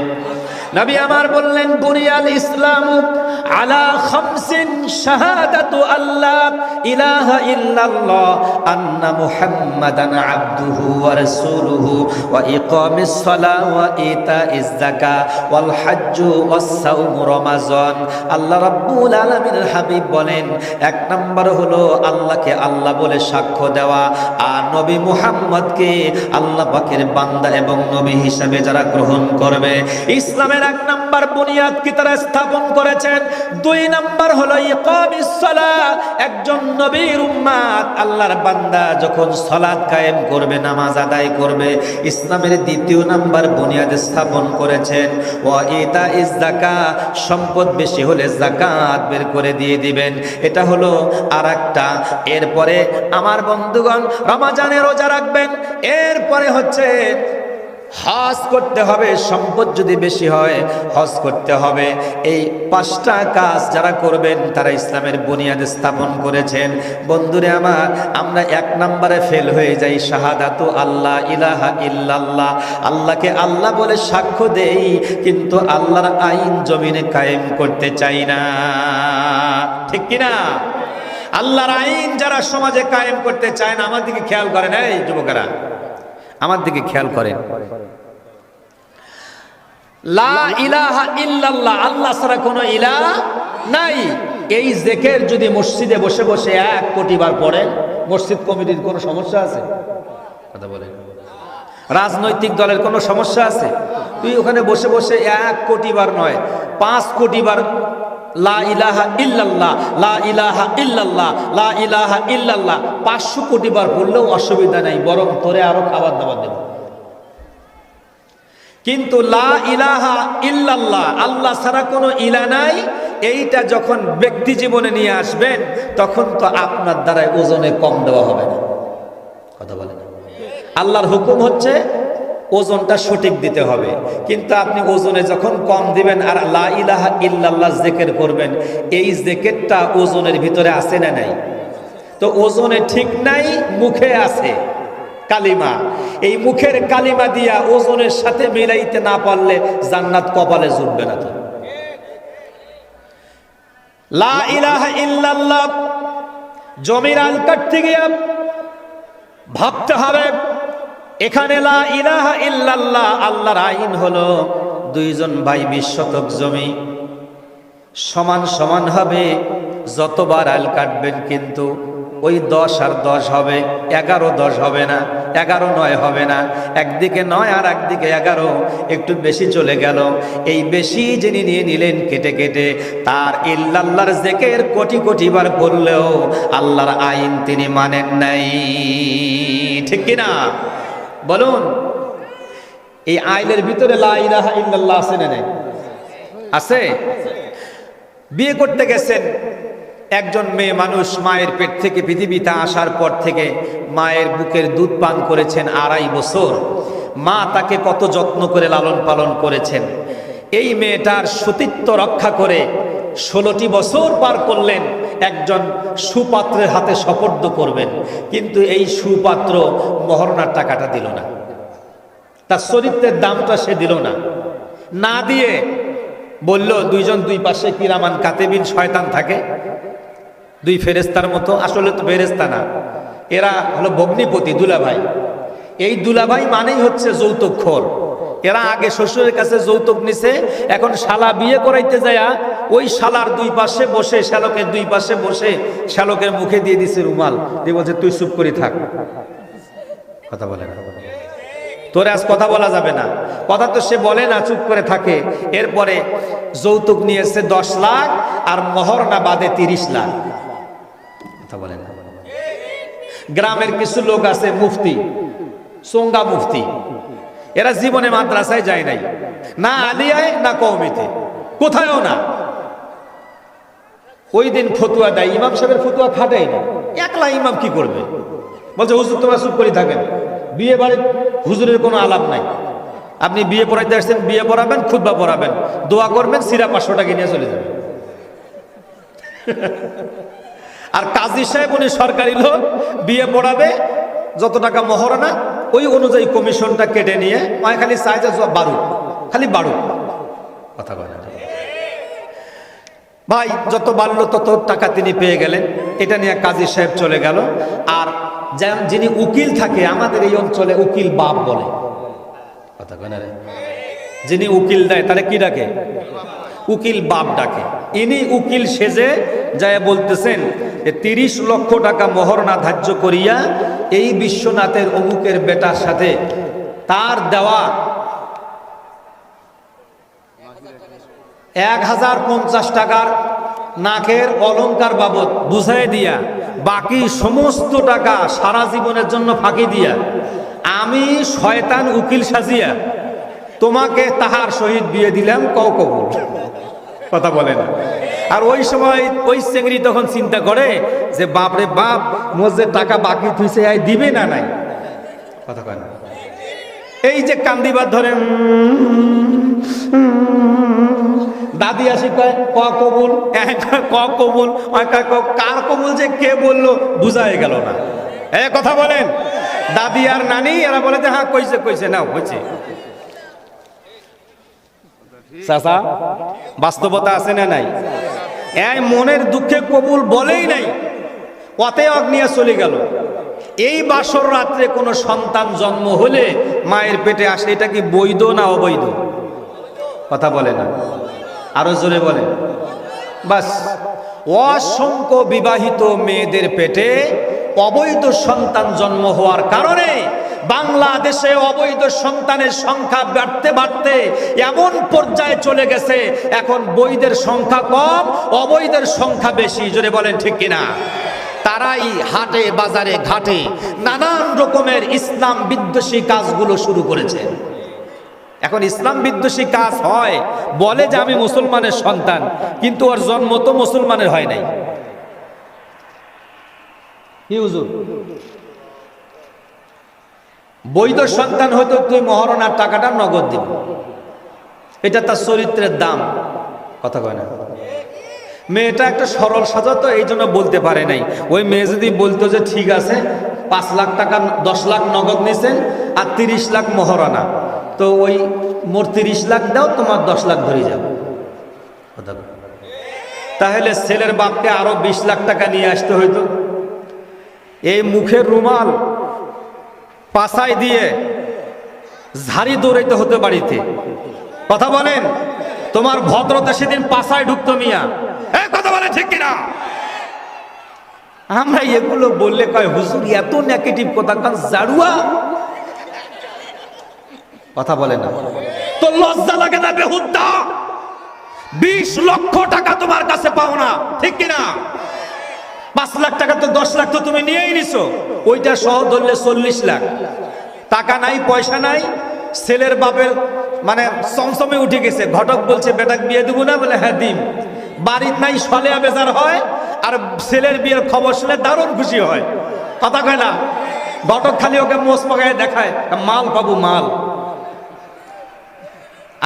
নবী আমার বললেন, বুনিয়াল ইসলামু আলা খামসিন, শাহাদাতু আল্লাহ ইলাহা ইল্লাল্লাহ, আন্না মুহাম্মাদান আবদুহু ওয়া রাসূলুহু, ওয়া ইকামিস সালাহ ওয়া ইতাইজ যাকাত ওয়াল হজ্জু ওয়াস সাওম রমাজান। আল্লাহ রাব্বুল আলামিনের হাবিব বলেন, এক নাম্বার হলো আল্লাহকে আল্লাহ বলে সাক্ষ্য দেওয়া, আর নবী মুহাম্মদকে আল্লাহ পাকের বান্দা এবং নবী হিসাবে যারা গ্রহণ করবে। ইসলামের এক নাম্বার বুনিয়াদ কি তারা স্থাপন করেছেন। দুই নাম্বার হলো ইকামিস সালাহ। একজন নবীর উম্মত আল্লাহর বান্দা যখন সালাত কায়েম করবে, নামাজ আদায় করবে, ইসলামের দ্বিতীয় নাম্বার বুনিয়াদ স্থাপন করেছেন। ওয়া ইতাইজ যাকাত, সম্পদ বেশি হলে যাকাত বের করে দিয়ে দিবেন। এটা হলো আরেকটা। এরপরে আমার বন্ধুগণ, রমজানে রোজা রাখবেন। এরপরে হচ্ছে হজ করতে হবে, সম্পদ যদি বেশি হয় হজ করতে হবে। এই পাঁচটা কাজ যারা করবেন তারা ইসলামের বুনিয়াদ স্থাপন করেছেন। বন্ধুরে আমার, আমরা এক নম্বরে ফেল হয়ে যাই, শাহাদাতু আল্লাহ ইলাহা ইল্লাল্লাহ। আল্লাহকে আল্লাহ বলে সাক্ষ্য দেই, কিন্তু আল্লাহর আইন জমিনে কায়েম করতে চাই না। ঠিক কিনা? আল্লাহর আইন যারা সমাজে কায়েম করতে চায় না, আমার দিকে খেয়াল করেন, এই যুবকেরা আমার দিকে খেয়াল করেন। লা ইলাহা ইল্লাল্লাহ, আল্লাহ ছাড়া কোনো ইলাহ নাই। এই জিকির যদি মসজিদে বসে বসে 1 কোটি বার পড়েন, মসজিদ কমিটির কোনো সমস্যা আছে? কথা বলেন। রাজনৈতিক দলের কোনো সমস্যা আছে? তুই ওখানে বসে বসে 1 কোটি বার নয়, 5 কোটি বার লা ইলাহা ইল্লাল্লাহ, লা ইলাহা ইল্লাল্লাহ, লা ইলাহা ইল্লাল্লাহ 500 কোটি বার পড়লেও অসুবিধা নাই, বরং তোরে আরো খাবার দাবার দেব। কিন্তু লা ইলাহা ইল্লাল্লাহ, আল্লাহ ছাড়া কোনো ইলা নাই, এইটা যখন ব্যক্তি জীবনে নিয়ে আসবেন তখন তো আপনার দ্বারা ওজনে কম দেওয়া হবে না। কথা বলেন। আল্লাহর হুকুম হচ্ছে ওজনটা সঠিক দিতে হবে। কিন্তু আপনি ওজনে যখন কম দিবেন আর লা ইলাহা ইল্লাল্লাহ জিকির করবেন, এই জিকিরটা ওজনের ভিতরে আছে না নাই? তো ওজনে ঠিক নাই, মুখে আছে কালিমা। এই মুখের কালিমা দিয়া ওজনের সাথে মিলাইতে না পারলে জান্নাত কপালে জুটবে না। তো লা ইলাহা ইল্লাল্লাহ জমির আল কাটতে গিয়া ভাবতে হবে, এখানে লা ইলাহা ইল্লাল্লাহ আল্লাহর আইন হলো দুইজন ভাই 20 শতক জমি সমান সমান হবে। যতবার আল কাটবেন কিন্তু ওই 10 আর 10 হবে, 11-10 হবে না, 11-9 হবে না। একদিকে 9 আর একদিকে 11, একটু বেশি চলে গেল। এই বেশি যিনি নিয়ে নিলেন কেটে কেটে, তার ইল্লাল্লাহর জিকির কোটি কোটি বার করলেও আল্লাহর আইন তিনি মানেন নাই। ঠিক কিনা বলুন? এই আইনের ভিতরে লা ইলাহা ইল্লাল্লাহ আছে না নাই? আছে। বিয়ে করতে গেছেন একজন মেয়ে মানুষ, মায়ের পেট থেকে পৃথিবীতে আসার পর থেকে মায়ের বুকের দুধ পান করেছেন 2.5 বছর। মা তাকে কত যত্ন করে লালন পালন করেছেন। এই মেয়েটার সতীত্ব রক্ষা করে 16টি বছর পার করলেন। একজন সুপাত্রের হাতে সোপর্দ করবেন, কিন্তু এই সুপাত্র মহরনার টাকাটা দিল না, তার চরিত্রের দামটা সে দিল না। না দিয়ে বলল, দুইজন দুই পাশে কিরামান কাতেবিন শয়তান থাকে, দুই ফেরেস্তার মতো। আসলে তো ফেরেস্তা না, এরা হলো ভগ্নিপতি, দুলাভাই। এই দুলাভাই মানেই হচ্ছে যৌতুকখোর। এরা আগে শ্বশুরের কাছে যৌতুক নিছে, এখন শালা বিয়ে করাইতে যায় ওই শালার দুই পাশে বসে, শ্যালকের দুই পাশে বসে শ্যালকের মুখে দিয়ে দিছে রুমাল, দিয়ে বলছে তুই চুপ করে থাক, কথা বলে না, তোরে আজ কথা বলা যাবে না। কথা তো সে বলে না, চুপ করে থাকে। এরপরে যৌতুক নিয়েছে 10 লাখ আর মহরনা বাদে 30 লাখ, কথা বলে না। গ্রামের কিছু লোক আছে মুফতি, সোঙ্গা মুফতি, এরা জীবনে মাদ্রাসায় যায় নাই, না আলিয়ায় না কওমিতে, কোথায়ও না। ওই দিন ফতুয়া দেয়, ইমাম সাহেবের ফতুয়া খাটাই না। একলা ইমাম কি করবে? বলছে হুজুর তোমরা চুপ করে থাকেন, বিয়ে বাড়ি হুজুরের কোনো আলাপ নাই। আপনি বিয়ে পড়াইতে আসছেন, বিয়ে পড়াবেন, খুতবা পড়াবেন, দোয়া করবেন, সিরা 500 টাকা নিয়ে চলে যাবেন। আর কাজী সাহেব উনি সরকারি লোক, বিয়ে পড়াবে, যত টাকা মহরনা ওই অনুযায়ী কমিশনটা কেটে নিয়ে খালি চাই যে বাড়ুক, খালি বাড়ুক, কথা বলে। ভাই যত বাড়লো তত টাকা তিনি পেয়ে গেলেন। এটা নিয়ে কাজী সাহেব চলে গেল। আর যিনি উকিল থাকে আমাদের এই অঞ্চলে, উকিল বাপ বলে, কথা কয় না রে? যিনি উকিল দেয় তাহলে কি ডাকে? উকিল বাপ ডাকে। ইনি উকিল সেজে যায় বলতেছেন যে 30 লক্ষ টাকা মহরনা ধার্য করিয়া এই বিশ্বনাথের অমুকের বেটার সাথে তার দেওয়া 1050 টাকার নাকের অলংকার বাবদ বুঝাই দিয়া বাকি সমস্ত টাকা সারা জীবনের জন্য ফাঁকি দিয়া আমি শয়তান উকিল সাজিয়া তোমাকে তাহার সহিত বিয়ে দিলাম, কও কবুল, কথা বলে না। আর ওই সময় ওই চেংড়ি তখন চিন্তা করে যে বাপরে বাপ, মোর যে টাকা বাকি থুইছে দিবে না নাই, কথা কয় না। এই যে কান্দিবার ধরে দাদি আসি কয় ক কবুল, ক কবুল, কার কবুল যে কে বললো বুঝাই গেল না। কথা বলেন, দাদি আর নানি এরা বলে যে হ্যাঁ কইছে কইছে, না হয়েছে। চাচা বাস্তবতা আছে না নাই? এই মনের দুঃখে কবুল বলেই নাই, পথে অগ্নিয়া চলে গেল। এই বাসর রাত্রে কোনো সন্তান জন্ম হলে মায়ের পেটে আসে, এটা কি বৈধ না অবৈধ? কথা বলে না, আরো জোরে বলে। বাস, অসংখ্য বিবাহিত মেয়েদের পেটে অবৈধ সন্তান জন্ম হওয়ার কারণে বাংলাদেশে অবৈধ সন্তানের সংখ্যা বাড়তে বাড়তে এমন পর্যায়ে চলে গেছে, এখন বৈধের সংখ্যা কম, অবৈধের সংখ্যা বেশি। জোরে বলেন ঠিক কিনা? তারাই হাটে বাজারে ঘাটে নানান রকমের ইসলাম বিদ্বেষী কাজগুলো শুরু করেছে। এখন ইসলাম বিদ্বেষী কাজ হয়, বলে যে আমি মুসলমানের সন্তান, কিন্তু ওর জন্ম তো মুসলমানের হয় নাই। কি হুজুর বৈধ সন্তান হয়তো তুই মহারণার টাকাটা নগদ দিব, এটা তার চরিত্রের দাম। কথা কয় না? মেয়েটা একটা সরল সাজা, তো এই জন্য বলতে পারে নাই। ওই মেয়ে যদি বলতো যে ঠিক আছে 5 লাখ টাকা 10 লাখ নগদ নিছেন আর 30 লাখ মহারণা, তো ওই মোট 30 লাখ দাও, তোমার 10 লাখ ধরে যাও। কথা কয়? তাহলে ছেলের বাপকে আরো 20 লাখ টাকা নিয়ে আসতে হইতো। এই মুখের রুমাল পাছায় দিয়ে ঝাড়ি দৌড়াইতে হতো বাড়িতে। কথা বলেন? তোমার ভদ্রতা সেদিন পাছায় ঢুকতো মিয়া। কথা বলে ঠিক কিনা? আমরা এগুলো বললে কয় হুজুর এত নেগেটিভ কথা, কারণ জাড়ুয়া। কথা বলে না তো লজ্জা লাগে না? বেহুদ্দা 20 লক্ষ টাকা তোমার কাছে পাও না, ঠিক কিনা? 5 লাখ টাকা তো 10 লাখ তো তুমি নিয়েই নিছো, ওইটা সহ ধরলে 40 লাখ টাকা নাই, পয়সা নাই। ছেলের বাপের মানে চমচমে উঠে গেছে। ঘটক বলছে বেটাক বিয়ে দেবো না, বলে হ্যাঁ দিম। বাড়ির নাই সলেয়া বেজার হয়, আর ছেলের বিয়ের খবর শুনে দারুণ খুশি হয়। কথা কয় না? ঘটক খালি ওকে মোষ পাকায় দেখায়, মাল পাবো মাল।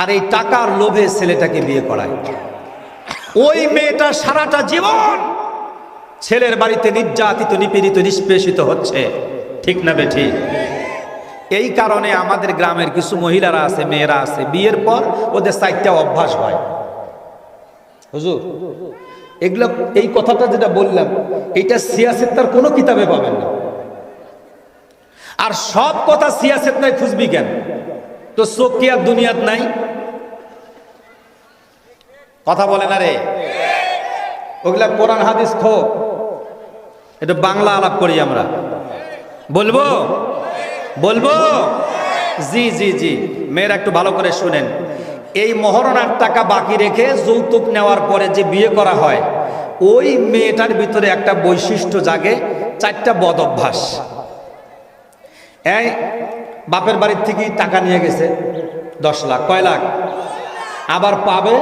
আর এই টাকার লোভে ছেলেটাকে বিয়ে করায়। ওই মেয়েটা সারাটা জীবন ছেলের বাড়িতে নির্যাতিত, নিপীড়িত, নিষ্পেষিত হচ্ছে। ঠিক না বেঠিক? এই কারণে আমাদের গ্রামের কিছু মহিলারা আছে, মেয়েরা আছে, বিয়ের পর ওদের 4টা অভ্যাস হয়। হুজুর এগুলো, এই কথাটা যেটা বললাম, এটা সিয়াসেত্তার কোনো কিতাবে পাবেন না। আর সব কথা সিয়াসেত্তায় খুঁজবি কেন? তো চোখ কি আর দুনিয়াত নাই? কথা বলে না রে? ওগুলা কোরআন হাদিস খো, এটা বাংলা আলাপ করি আমরা। বলবো বলবো জি জি জি। মেয়েরা একটু ভালো করে শুনেন। এই মহারণার টাকা বাকি রেখে যৌতুক নেওয়ার পরে যে বিয়ে করা হয়, ওই মেয়েটার ভিতরে একটা বৈশিষ্ট্য জাগে, 4টা বদ অভ্যাস। এই বাপের বাড়ির থেকে টাকা নিয়ে গেছে 10 লাখ, কয় লাখ? আবার পাবে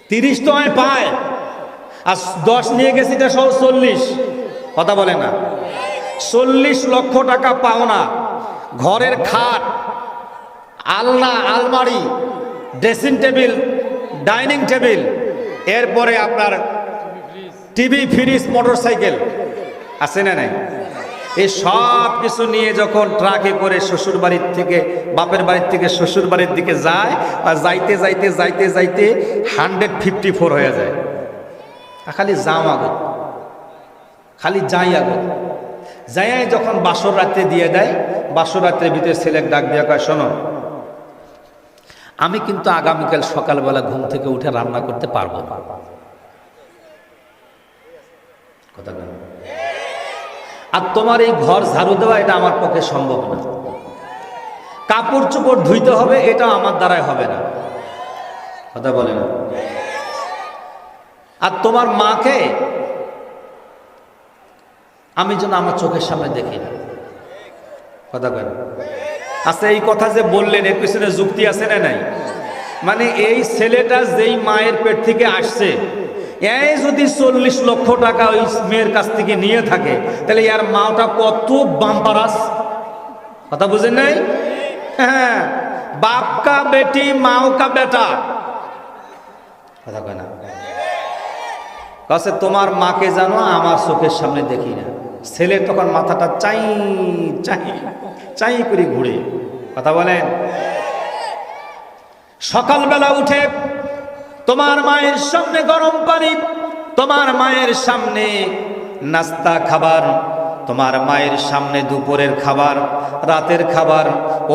30 তো আমি পায়, আর 10 নিয়ে গেছি, এটা সব 40। কথা বলে না? 40 লক্ষ টাকা পাওনা, ঘরের খাট, আলনা, আলমারি, ড্রেসিং টেবিল, ডাইনিং টেবিল, এরপরে আপনার টিভি, ফ্রিজ, মোটরসাইকেল আছে না নাই? এই সব কিছু নিয়ে যখন ট্রাকে করে শ্বশুর বাড়ির থেকে, বাপের বাড়ির থেকে শ্বশুর বাড়ির দিকে যায়, আর যাইতে যাইতে যাইতে যাইতে 154 হয়ে যায়। খালি যাও আগত, খালি যাই আগত। যাই যখন বাসর রাত্রে দিয়ে দেয়, বাসর রাত্রের ভিতরে ছেলের ডাক দিয়ে কয়, শোনো আমি কিন্তু আগামীকাল সকালবেলা ঘুম থেকে উঠে রান্না করতে পারবো না। কথা বল। আর তোমার এই ঘর ঝাড়ু দেওয়া, এটা আমার পক্ষে সম্ভব না। কাপড় চোপড় ধুইতে হবে, এটা আমার দ্বারাই হবে না। কথা বলে না? আর তোমার মাকে আমি যেন আমার চোখের সামনে দেখি না। কথা বলেন? আচ্ছা, এই কথা যে বললেন, এর পিছনে যুক্তি আছে না নাই? মানে এই ছেলেটা যেই মায়ের পেট থেকে আসছে, এই যদি 40 লক্ষ টাকা ওই মেয়ের কাছ থেকে নিয়ে থাকে, তাহলে ইয়ার মাটা কত বাম্পারাস। কথা বুঝেন নাই? হ্যাঁ, বাপ কা বেটি, মাও কা বেটা। কথা কয় না? কাছে তোমার মাকে জানো, আমার চোখের সামনে দেখি না। ছেলে তখন মাথাটা চাই চাই চাই করে ঘুরে। কথা বলেন? সকালবেলা উঠে তোমার মায়ের সামনে গরম পানি, তোমার মায়ের সামনে নাস্তা খাবার, তোমার মায়ের সামনে দুপুরের খাবার, রাতের খাবার,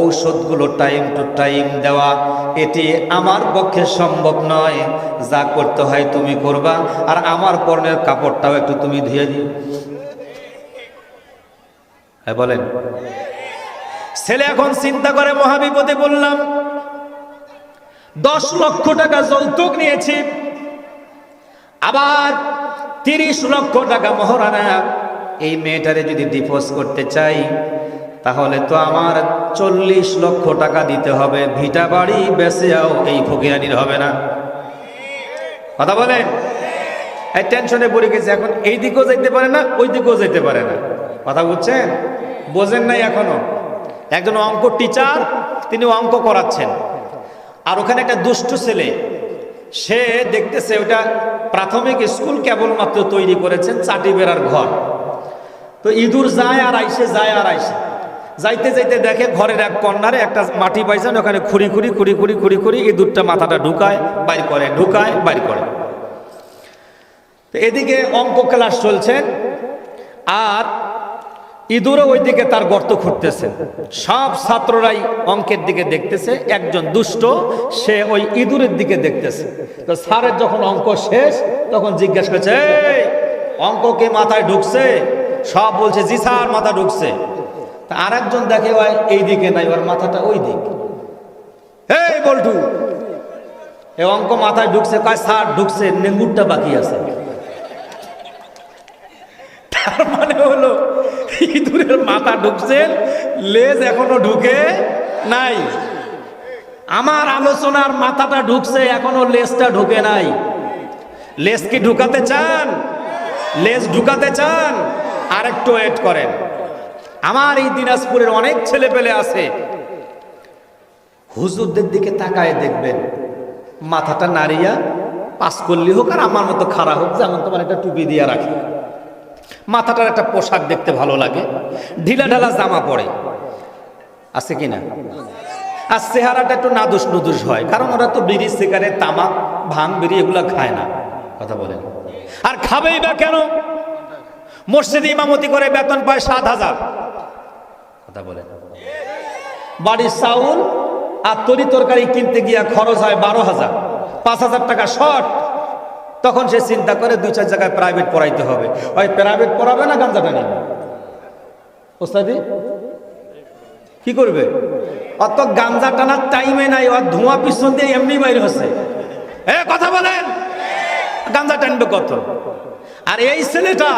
ঔষধগুলো টাইম টু টাইম দেওয়া, এটি আমার পক্ষে সম্ভব নয়। যা করতে হয় তুমি করবা, আর আমার পরনের কাপড়টাও একটু তুমি ধুয়ে দিও। হ্যাঁ বলেন? ছেলে এখন চিন্তা করে, মহাবিপদে বললাম, 10 লক্ষ টাকা যৌতুক নিয়েছি, আবার 30 লক্ষ টাকা মহারণা। এই মেয়েটারে যদি ডিভোর্স করতে চাই, তাহলে তো আমার 40 লক্ষ টাকা দিতে হবে। ভিটা বাড়ি বেচেও এই ফকিরানির হবে না। কথা বলেন? এই টেনশনে পড়ে গেছে, এখন এই দিকেও যেতে পারে না, ওই দিকেও যেতে পারে না। কথা বুঝছেন? বোঝেন নাই এখনো? একজন অঙ্ক টিচার, তিনি অঙ্ক করাচ্ছেন, আর ওখানে একটা দুষ্টু ছেলে, সে দেখতেছে ওটা প্রাথমিক স্কুল কেবলমাত্র তৈরি করেছেন, চাটি বেড়ার ঘর। তো ইঁদুর যায় আর আইসে, যায় আর আইসে, যাইতে যাইতে দেখে ঘরের এক কর্নারে একটা মাটি পাইছেন, ওখানে খুঁড়ি খুঁড়ি খুঁড়ি খুঁড়ি খুঁড়ি খুঁড়ি ইঁদুরটা মাথাটা ঢুকায় বাইর করে, ঢুকায় বাইর করে। তো এদিকে অঙ্ক ক্লাস চলছে, আর ইঁদুরও ওইদিকে তার গর্ত খুঁড়তেছে। সব ছাত্ররাই অঙ্কের দিকে দেখতেছে, একজন দুষ্ট সে ওই ইঁদুরের দিকে দেখতেছে। তো স্যারের যখন অঙ্ক শেষ, তখন জিজ্ঞাসা করছে, এই অঙ্ক কে মাথায় ঢুকছে? সব বলছে জি স্যার, মাথা ঢুকছে। তা আর একজন দেখে ওই এই দিকে নাই, ওর মাথাটা ওই দিক। এই বল্টু, এ অঙ্ক মাথায় ঢুকছে? কয় স্যার ঢুকছে, নেঙ্গুরটা বাকি আছে। তার মানে হলো ইঁদুরের মাথা ঢুকছে, লেজ এখনো ঢুকে নাই। আমার আলোচনার মাথাটা ঢুকছে, এখনো লেজটা ঢুকে নাই। লেজ কি ঢুকাতে চান? লেজ ঢুকাতে চান? আরেকটু ওয়েট করেন। আমার এই দিনাজপুরের অনেক ছেলে পেলে আছে, হুজুরদের দিকে তাকায় দেখবেন মাথাটা নাড়িয়া পাস করলি হোক আর আমার মতো খাড়া হোক, যেমন তোমার একটা টুপি দিয়ে রাখে, মাথাটার একটা পোশাক দেখতে ভালো লাগে, ঢিলা ঢালা জামা পরে, আছে কিনা? আর চেহারাটা একটু নাদুস নুদুস হয়, কারণ ওরা তো বিড়ি সিগারেট তামাক ভাঙ বিড়ি এগুলা খায় না। কথা বলেন। আর খাবেই বা কেন? মসজিদে ইমামতি করে বেতন পায় 7,000। কথা বলেন। বাড়ির চাউল আর তরি তরকারি কিনতে গিয়া খরচ হয় 12,000, 5,000 টাকা শর্ট। তখন সে চিন্তা করে 2-4 জায়গায় প্রাইভেট পড়াইতে হবে। ওই প্রাইভেট পড়াবে না গাঞ্জাটা নেবে? ওস্তাদি কি করবে? অত গাঞ্জা টানার টাইমে নাই, ওর ধোঁয়া পিছন দিয়ে এমনি বাইরে হচ্ছে। কথা বলেন, গাঞ্জা টানবে কত? আর এই ছেলেটা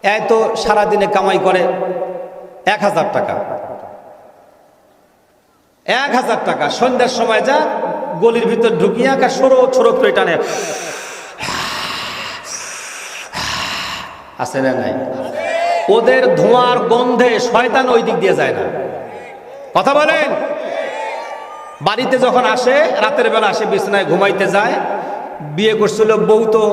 এই তো সারাদিনে কামাই করে 1,000 টাকা। 1,000 টাকা সন্ধ্যার সময় যা গলির ভিতর ঢুকিয়া সরো ছোড়ো করে টানে। আছে না নাই? ওদের ধোঁয়ার গন্ধে শয়তান ওই দিক দিয়ে যায় না। কথা বলেন। বাড়িতে যখন আসে, রাতের বেলা আসে, বিছানায় ঘুমাইতে যায়, বিয়ে করছিল, বউ তো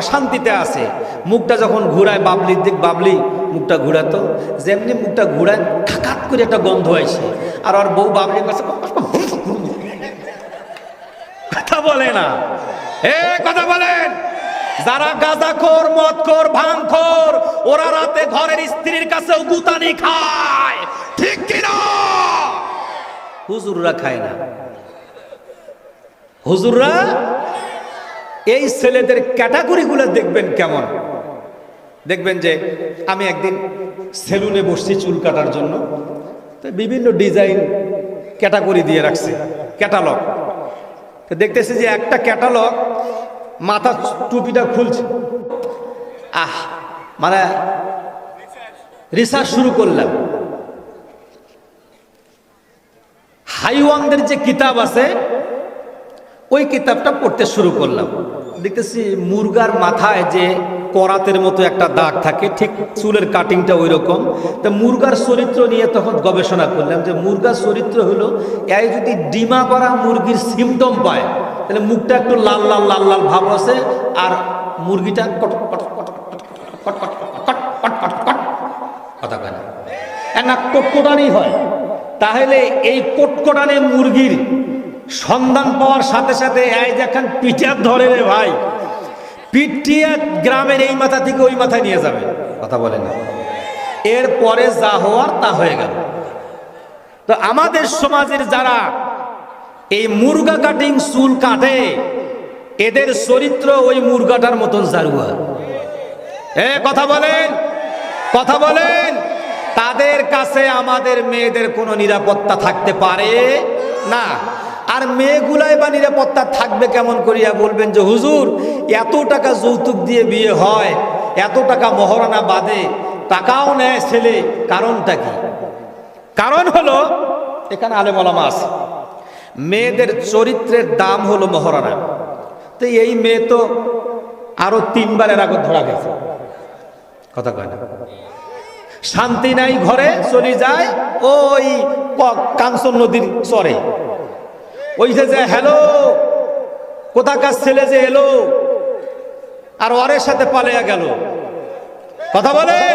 অশান্তিতে আছে, মুখটা যখন ঘুরায় বাবলির দিক, বাবলি মুখটা ঘুরাতো, যেমনি মুখটা ঘুরায় খাকাত করে একটা গন্ধ আইছে, আর ওর বউ বাবলির কাছে কথা বলে না। কথা বলেন। যারা গাঁজাখোর, মদখোর, ভাঙখোর, ওরা রাতে ঘরের স্ত্রীর কাছেও গুতানি খায়, ঠিক কিনা? হুজুররা খায় না। হুজুররা এই ছেলেদের ক্যাটাগরিগুলো দেখবেন কেমন। দেখবেন যে আমি একদিন সেলুনে বসছি চুল কাটার জন্য, তো বিভিন্ন ডিজাইন ক্যাটাগরি দিয়ে রাখছে, ক্যাটালগ। তো দেখতেছি যে একটা ক্যাটালগ মাথা টুপিটা খুলছে, মানে রিসার্চ শুরু করলাম। হাইওয়াংদের যে কিতাব আছে, ওই কিতাবটা পড়তে শুরু করলাম। দেখতেছি মুরগার মাথায় যে করাতের মতো একটা দাগ থাকে, ঠিক চুলের কাটিংটা ওই রকম। তা মুরগার চরিত্র নিয়ে তখন গবেষণা করলাম যে মুরগার চরিত্র হলো, এই যদি ডিমা করা মুরগির সিমটম পায়, তাহলে মুখটা একটু লাল লাল লাল লাল ভাব আছে, আর মুরগিটা কথা কয় না, কটকটানি হয়। তাহলে এই কটকটানি মুরগির সন্ধান পাওয়ার সাথে সাথে এই দেখেন পিঠার ধরে রে ভাই, পিটিয়ে গ্রামের এই মাথা থেকে ওই মাথায় নিয়ে যাবে। কথা বলে না। এরপরে যা হওয়ার তা হয়ে গেল। তো আমাদের সমাজের যারা এই মুরগা কাটিং চুল কাটে, এদের চরিত্র ওই মুরগাটার মতন জারুয়া। কথা বলেন, কথা বলেন। তাদের কাছে আমাদের মেয়েদের কোনো নিরাপত্তা থাকতে পারে না। আর মেয়েগুলাই বা নিরাপত্তা থাকবে কেমন করিয়া? বলবেন যে হুজুর এত টাকা যৌতুক দিয়ে বিয়ে হয়, এত টাকা মহারণা বাদে, টাকাও নেয় ছেলে, কারণটা কি? কারণ হলো, এখানে আলেম ওলামা আছে, মেয়েদের চরিত্রের দাম হলো মহারণা। তো এই মেয়ে তো আরো 3 বার এর আগে ধরা গেছে। কথা কয় না। শান্তি নাই ঘরে, চলে যায় ওই কাঞ্চন নদীর চরে। ওই যে হ্যালো কোথাকার ছেলে যে এলো, আর ওরের সাথে পালিয়ে গেল। কথা বলেন,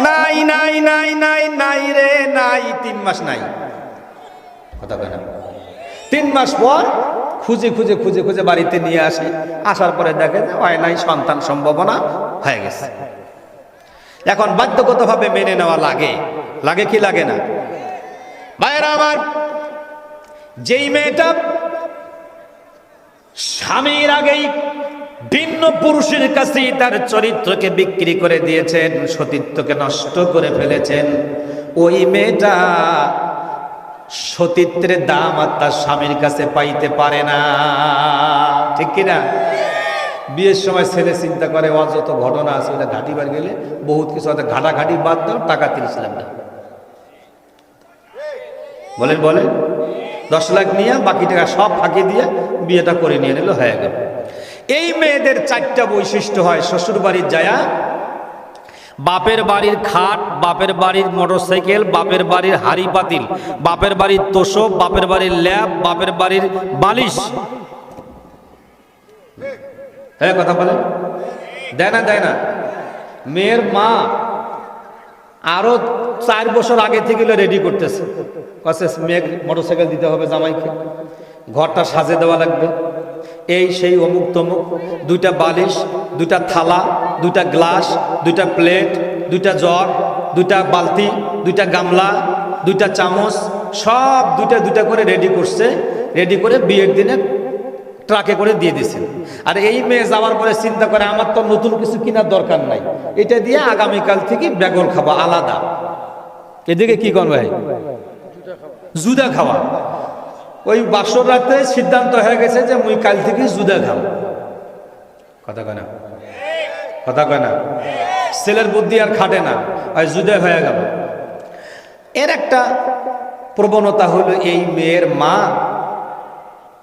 নাই নাই নাই নাই নাই রে নাই, 3 মাস নাই। কথা বলেন, 3 মাস পর খুঁজে খুঁজে খুঁজে খুঁজে বাড়িতে নিয়ে আসে। আসার পরে দেখে যে হয় নাই, সন্তান সম্ভাবনা হয়ে গেছে। এখন বাধ্যগতভাবে মেনে নেওয়া লাগে, লাগে কি লাগে না? ভাইরা আমার, যেই মেয়েটা স্বামীর আগেই ভিন্ন পুরুষের কাছে তার চরিত্রকে বিক্রি করে দিয়েছেন, সতীত্বকে নষ্ট করে ফেলেছেন, ওই মেয়েটা সতীত্বের দাম আর তার স্বামীর কাছে পাইতে পারে না। ঠিক কিনা? বিয়ের সময় ছেলে চিন্তা করে ও যত ঘটনা আছে ওটা ঘাটিবার গেলে বহুত কিছু আছে, ঘাটাঘাটি বাদ দাও, টাকা 30 লাখ না। বলেন বলেন, 10 লাখ নিয়ে বাকি টাকা সব ফাঁকি দিয়ে বিয়েটা করে নিয়ে নিল, হয়ে গেল। এই মেয়েদের 4টা বৈশিষ্ট্য হয়। শ্বশুর বাড়ির যায়া বাপের বাড়ির খাট, বাপের বাড়ির মোটরসাইকেল, বাপের বাড়ির হাড়ি পাতিল, বাপের বাড়ির তোষক, বাপের বাড়ির ল্যাব, বাপের বাড়ির বালিশ। হ্যাঁ কথা বলেন, দেয় না দেয় না? মেয়ের মা আরো 4 বছর আগে থেকে রেডি করতেছে, মেয়ে মোটরসাইকেল দিতে হবে জামাইকে, ঘরটা সাজে দেওয়া লাগবে, এই সেই অমুক তমুক, 2টা বালিশ, 2টা থালা, 2টা গ্লাস, 2টা প্লেট, 2টা জগ, 2টা বালতি, 2টা গামলা, 2টা চামচ, সব 2টা 2টা করে রেডি করছে। রেডি করে বিয়ের দিনে ট্রাকে করে দিয়ে দিয়েছেন। আর এই মেয়ে যাওয়ার পরে চিন্তা করে আমার তো নতুন কিছু কেনার দরকার নাই, এটা দিয়ে আগামীকাল থেকে বেগল খাওয়া আলাদা। এদিকে কি করবে ভাই? জুদা খাওয়া। ওই বাসর রাতে সিদ্ধান্ত হয়ে গেছে যে মুই কাল থেকে জুদা খাও। কথা কয় না? কথা কয় না? ছেলের বুদ্ধি আর খাটে না, ওই জুদা হয়ে গেল। এর একটা প্রবণতা হলো এই মেয়ের মা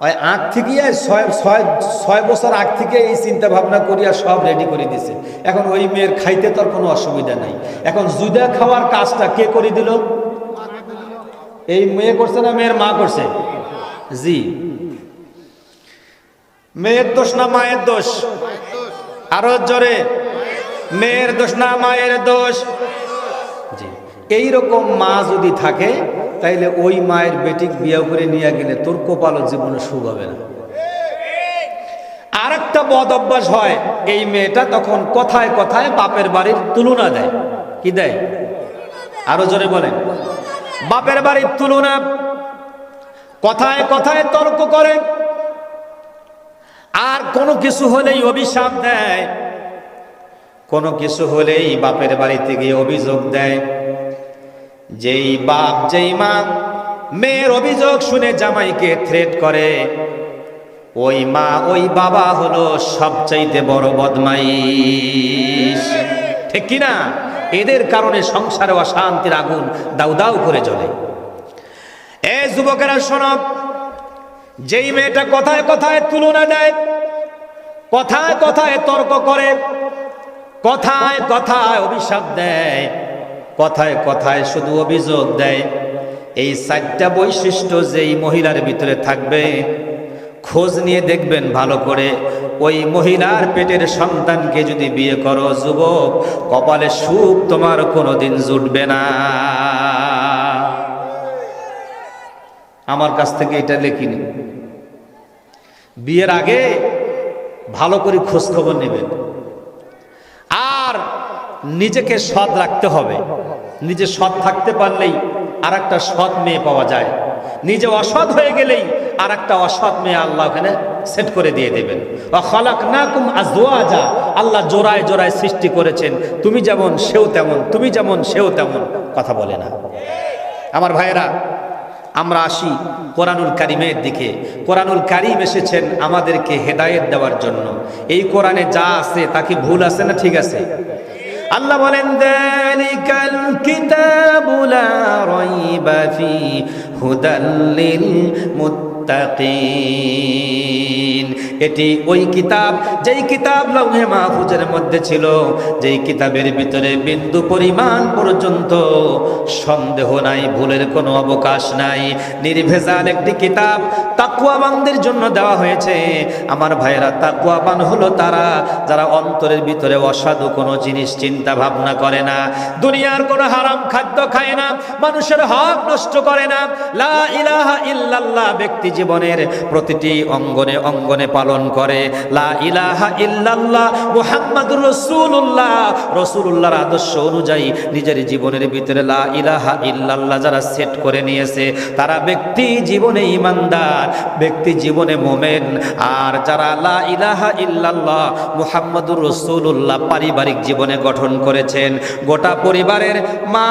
ওই আগ থেকে 6 বছর আগ থেকে এই চিন্তা ভাবনা করিয়া সব রেডি করে দিছে। এখন ওই মেয়ের খাইতে তোর কোনো অসুবিধা নাই। এখন জুদা খাওয়ার কাজটা কে করে দিল? এই মেয়ে করছে না মেয়ের মা করছে? জি। মেয়ের দোষ না মায়ের দোষ? আরো জোরে, মেয়ের দোষ না মায়ের দোষ? জি। এইরকম মা যদি থাকে তাইলে ওই মায়ের বেটিক বিয়ে করে নিয়ে গেলে তোর কপালও জীবনে সুখ হবে না। আর একটা বদ অভ্যাস হয়, এই মেয়েটা তখন কথায় কথায় বাপের বাড়ির তুলনা দেয়। কি দেয়? আরো জোরে বলেন। বাপের বাড়ির তুলনা, কথায় কথায় তর্ক করে, আর কোনো কিছু হলেই অভিশাপ দেয়, কোনো কিছু হলেই বাপের বাড়িতে গিয়ে অভিযোগ দেয়। যেই বাপ যেই মা মেয়ের অভিযোগ শুনে জামাইকে থ্রেট করে, ওই মা ওই বাবা হলো সবচাইতে বড় বদমাইশ। ঠিক কিনা? এদের কারণে সংসারে অশান্তির আগুন দাউ দাউ করে জ্বলে। এ যুবকেরা শোনো, যেই মেয়েটা কথায় কথায় তুলনা দেয়, কথায় কথায় তর্ক করে, কথায় কথায় অভিশাপ দেয়, কথায় কথায় শুধু অভিযোগ দেয়, এই 4টা বৈশিষ্ট্য যেই মহিলার ভিতরে থাকবে, খোঁজ নিয়ে দেখবেন ভালো করে, ওই মহিলার পেটের সন্তানকে যদি বিয়ে করো যুবক, কপালে সুখ তোমার কোনোদিন জুটবে না। আমার কাছ থেকে এটা লেখিনি। বিয়ের আগে ভালো করে খোঁজ খবর নেবেন, আর নিজেকে সৎ রাখতে হবে। নিজে সৎ থাকতে পারলেই আর একটা সৎ মেয়ে পাওয়া যায়। নিজে অসৎ হয়ে গেলেই আর একটা অসৎ মেয়ে আল্লাহ ওখানে সেট করে দিয়ে দেবেন। খালাকনাকুম আজওয়াজা, আল্লাহ জোড়ায় জোড়ায় সৃষ্টি করেছেন, তুমি যেমন সেও তেমন, তুমি যেমন সেও তেমন। কথা বলে না? আমার ভাইয়েরা, আমরা আসি কোরআনুল কারিমের দিকে। কোরআনুল কারিম এসেছেন আমাদেরকে হেদায়েত দেওয়ার জন্য। এই কোরআনে যা আছে তা কি ভুল আছে না ঠিক আছে? আল্লাহ বলেন, যালিকাল কিতাবু লা রাইবা ফি হুদাল লিল মুত্তাকিন। এটি ওই কিতাব, যেই কিতাব লৌহে মাহফুজের মধ্যে ছিল, যেই কিতাবের ভিতরে বিন্দু পরিমাণ পর্যন্ত সন্দেহ নাই, ভুলের কোনো অবকাশ নাই, নির্ভেজাল একটি কিতাব তাকওয়াবানদের জন্য দেওয়া হয়েছে। আমার ভাইয়েরা, তাকওয়াবান হলো তারা যারা অন্তরের ভিতরে অসাধু কোনো জিনিস চিন্তা ভাবনা করে না, দুনিয়ার কোনো হারাম খাদ্য খায় না, মানুষের হক নষ্ট করে না, লা ইলাহা ইল্লাল্লাহ ব্যক্তি জীবনের প্রতিটি অঙ্গনে অঙ্গনে পালন করে, লা ইলাহা ইল্লাল্লাহ মুহাম্মাদুর রাসূলুল্লাহ, রাসূলুল্লাহর আদর্শ অনুযায়ী নিজের জীবনের ভিতরে লা ইলাহা ইল্লাল্লাহ যারা সেট করে নিয়েছে, তারা ব্যক্তি জীবনে ঈমানদার, ব্যক্তি জীবনে মুমিন। আর যারা লা ইলাহা ইল্লাল্লাহ মুহাম্মাদুর রাসূলুল্লাহ পারিবারিক জীবনে গঠন করেছেন, গোটা পরিবারের মা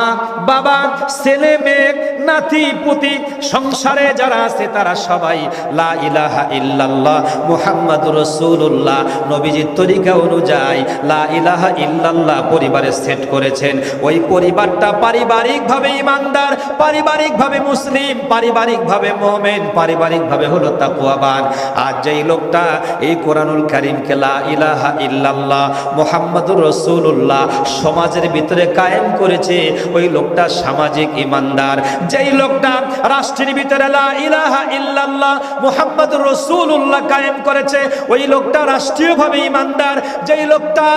বাবা ছেলে মেয়ে নাতি পুতি সংসারে যারা আছে তারা সবাই লা ইলাহা ইল্লাল্লাহ মুহাম্মাদুর রাসূলুল্লাহ নবীজির তরিকা অনুযায়ী লা ইলাহা ইল্লাল্লাহ পরিবারে সেট করেছেন। ওই পরিবারটা পারিবারিকভাবে ঈমানদার, পারিবারিকভাবে মুসলিম, পারিবারিকভাবে মুমিন, পারিবারিকভাবে হলো তাকওয়াবান। আর যেই লোকটা এই কোরআনুল কারীমকে লা ইলাহা ইল্লাল্লাহ মুহাম্মাদুর রাসূলুল্লাহ সমাজের ভিতরে কায়েম করেছে, ওই লোকটা সামাজিক ঈমানদার। যেই লোকটা রাষ্ট্রের ভিতরে লা ইলাহা ইল্লাল্লাহ মুহাম্মাদুর রাসূলুল্লাহ কায়েম করেছে, ওই লোকটা রাষ্ট্রীয়ভাবে ঈমানদার। যেই লোকটা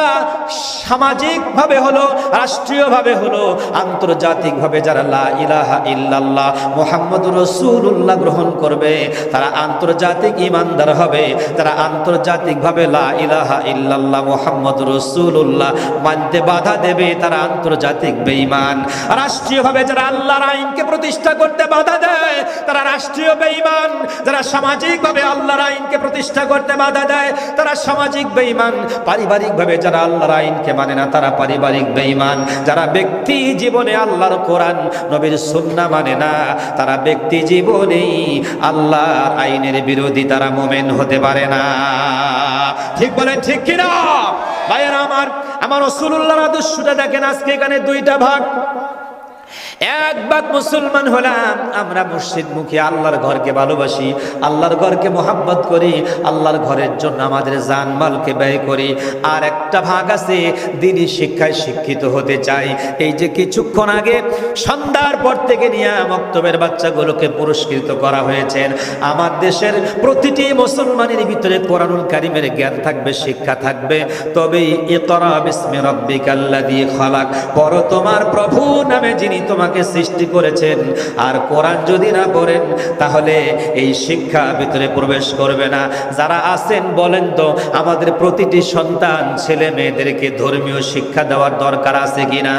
সামাজিকভাবে হলো, রাষ্ট্রীয়ভাবে হলো, আন্তর্জাতিকভাবে যারা লা ইলাহা ইল্লাল্লাহ মুহাম্মাদুর রাসূলুল্লাহ গ্রহণ করবে, তারা আন্তর্জাতিক ঈমানদার হবে। তারা আন্তর্জাতিকভাবে লা ইলাহা ইল্লাল্লাহ মুহাম্মাদুর রাসূলুল্লাহ মানতে বাধা দেবে, তারা আন্তর্জাতিক বেঈমান। রাষ্ট্রীয়ভাবে যারা আল্লাহর আইনকে প্রতিষ্ঠা করতে বাধা দেয়, তারা রাষ্ট্রীয় বেঈমান। যারা সামাজিকভাবে আল্লাহর আইনকে প্রতিষ্ঠা করতে বাধা দেয়, তারা সামাজিক বেঈমান। পারিবারিকভাবে যারা আল্লাহর আইনকে মানে না, তারা পারিবারিক বেঈমান। যারা ব্যক্তি জীবনে আল্লাহর কোরআন নবীর সুন্নাহ মানে না, তারা ব্যক্তি জীবনেই আল্লাহর আইনের বিরোধী, তারা মুমিন হতে পারে না। ঠিক বলেন ঠিক কিনা ভাইয়েরা? আমার রাসূলুল্লাহর আদর্শটা দেখেন। আজকে এখানে দুইটা ভাগ। এক ভাগ মুসলমান হলাম, আমরা মসজিদমুখী, আল্লাহর ঘরকে ভালোবাসি, আল্লাহর ঘরকে মহাব্বত করি, আল্লাহর ঘরের জন্য আমাদের জানমালকে ব্যয় করি। আর একটা ভাগ আছে দ্বীনি শিক্ষায় শিক্ষিত হতে চাই। এই যে কিছুক্ষণ আগে সন্ধ্যার পর থেকে নিয়ে মক্তবের বাচ্চাগুলোকে পুরস্কৃত করা হয়েছে। আমার দেশের প্রতিটি মুসলমানের ভিতরে কোরআনুল কারীমের জ্ঞান থাকবে, শিক্ষা থাকবে, তবেই ইকরা বিসমি রাব্বিকাল্লাযী খালাক, পড়ো তোমার প্রভু নামে যিনি তোমাকে সৃষ্টি করেছেন। আর কোরআন যদি না পড়েন তাহলে এই শিক্ষা ভিতরে প্রবেশ করবে না। যারা আছেন বলেন তো, আমাদের প্রতিটি সন্তান ছেলে মেয়েদেরকে ধর্মীয় শিক্ষা দেওয়ার দরকার আছে কিনা?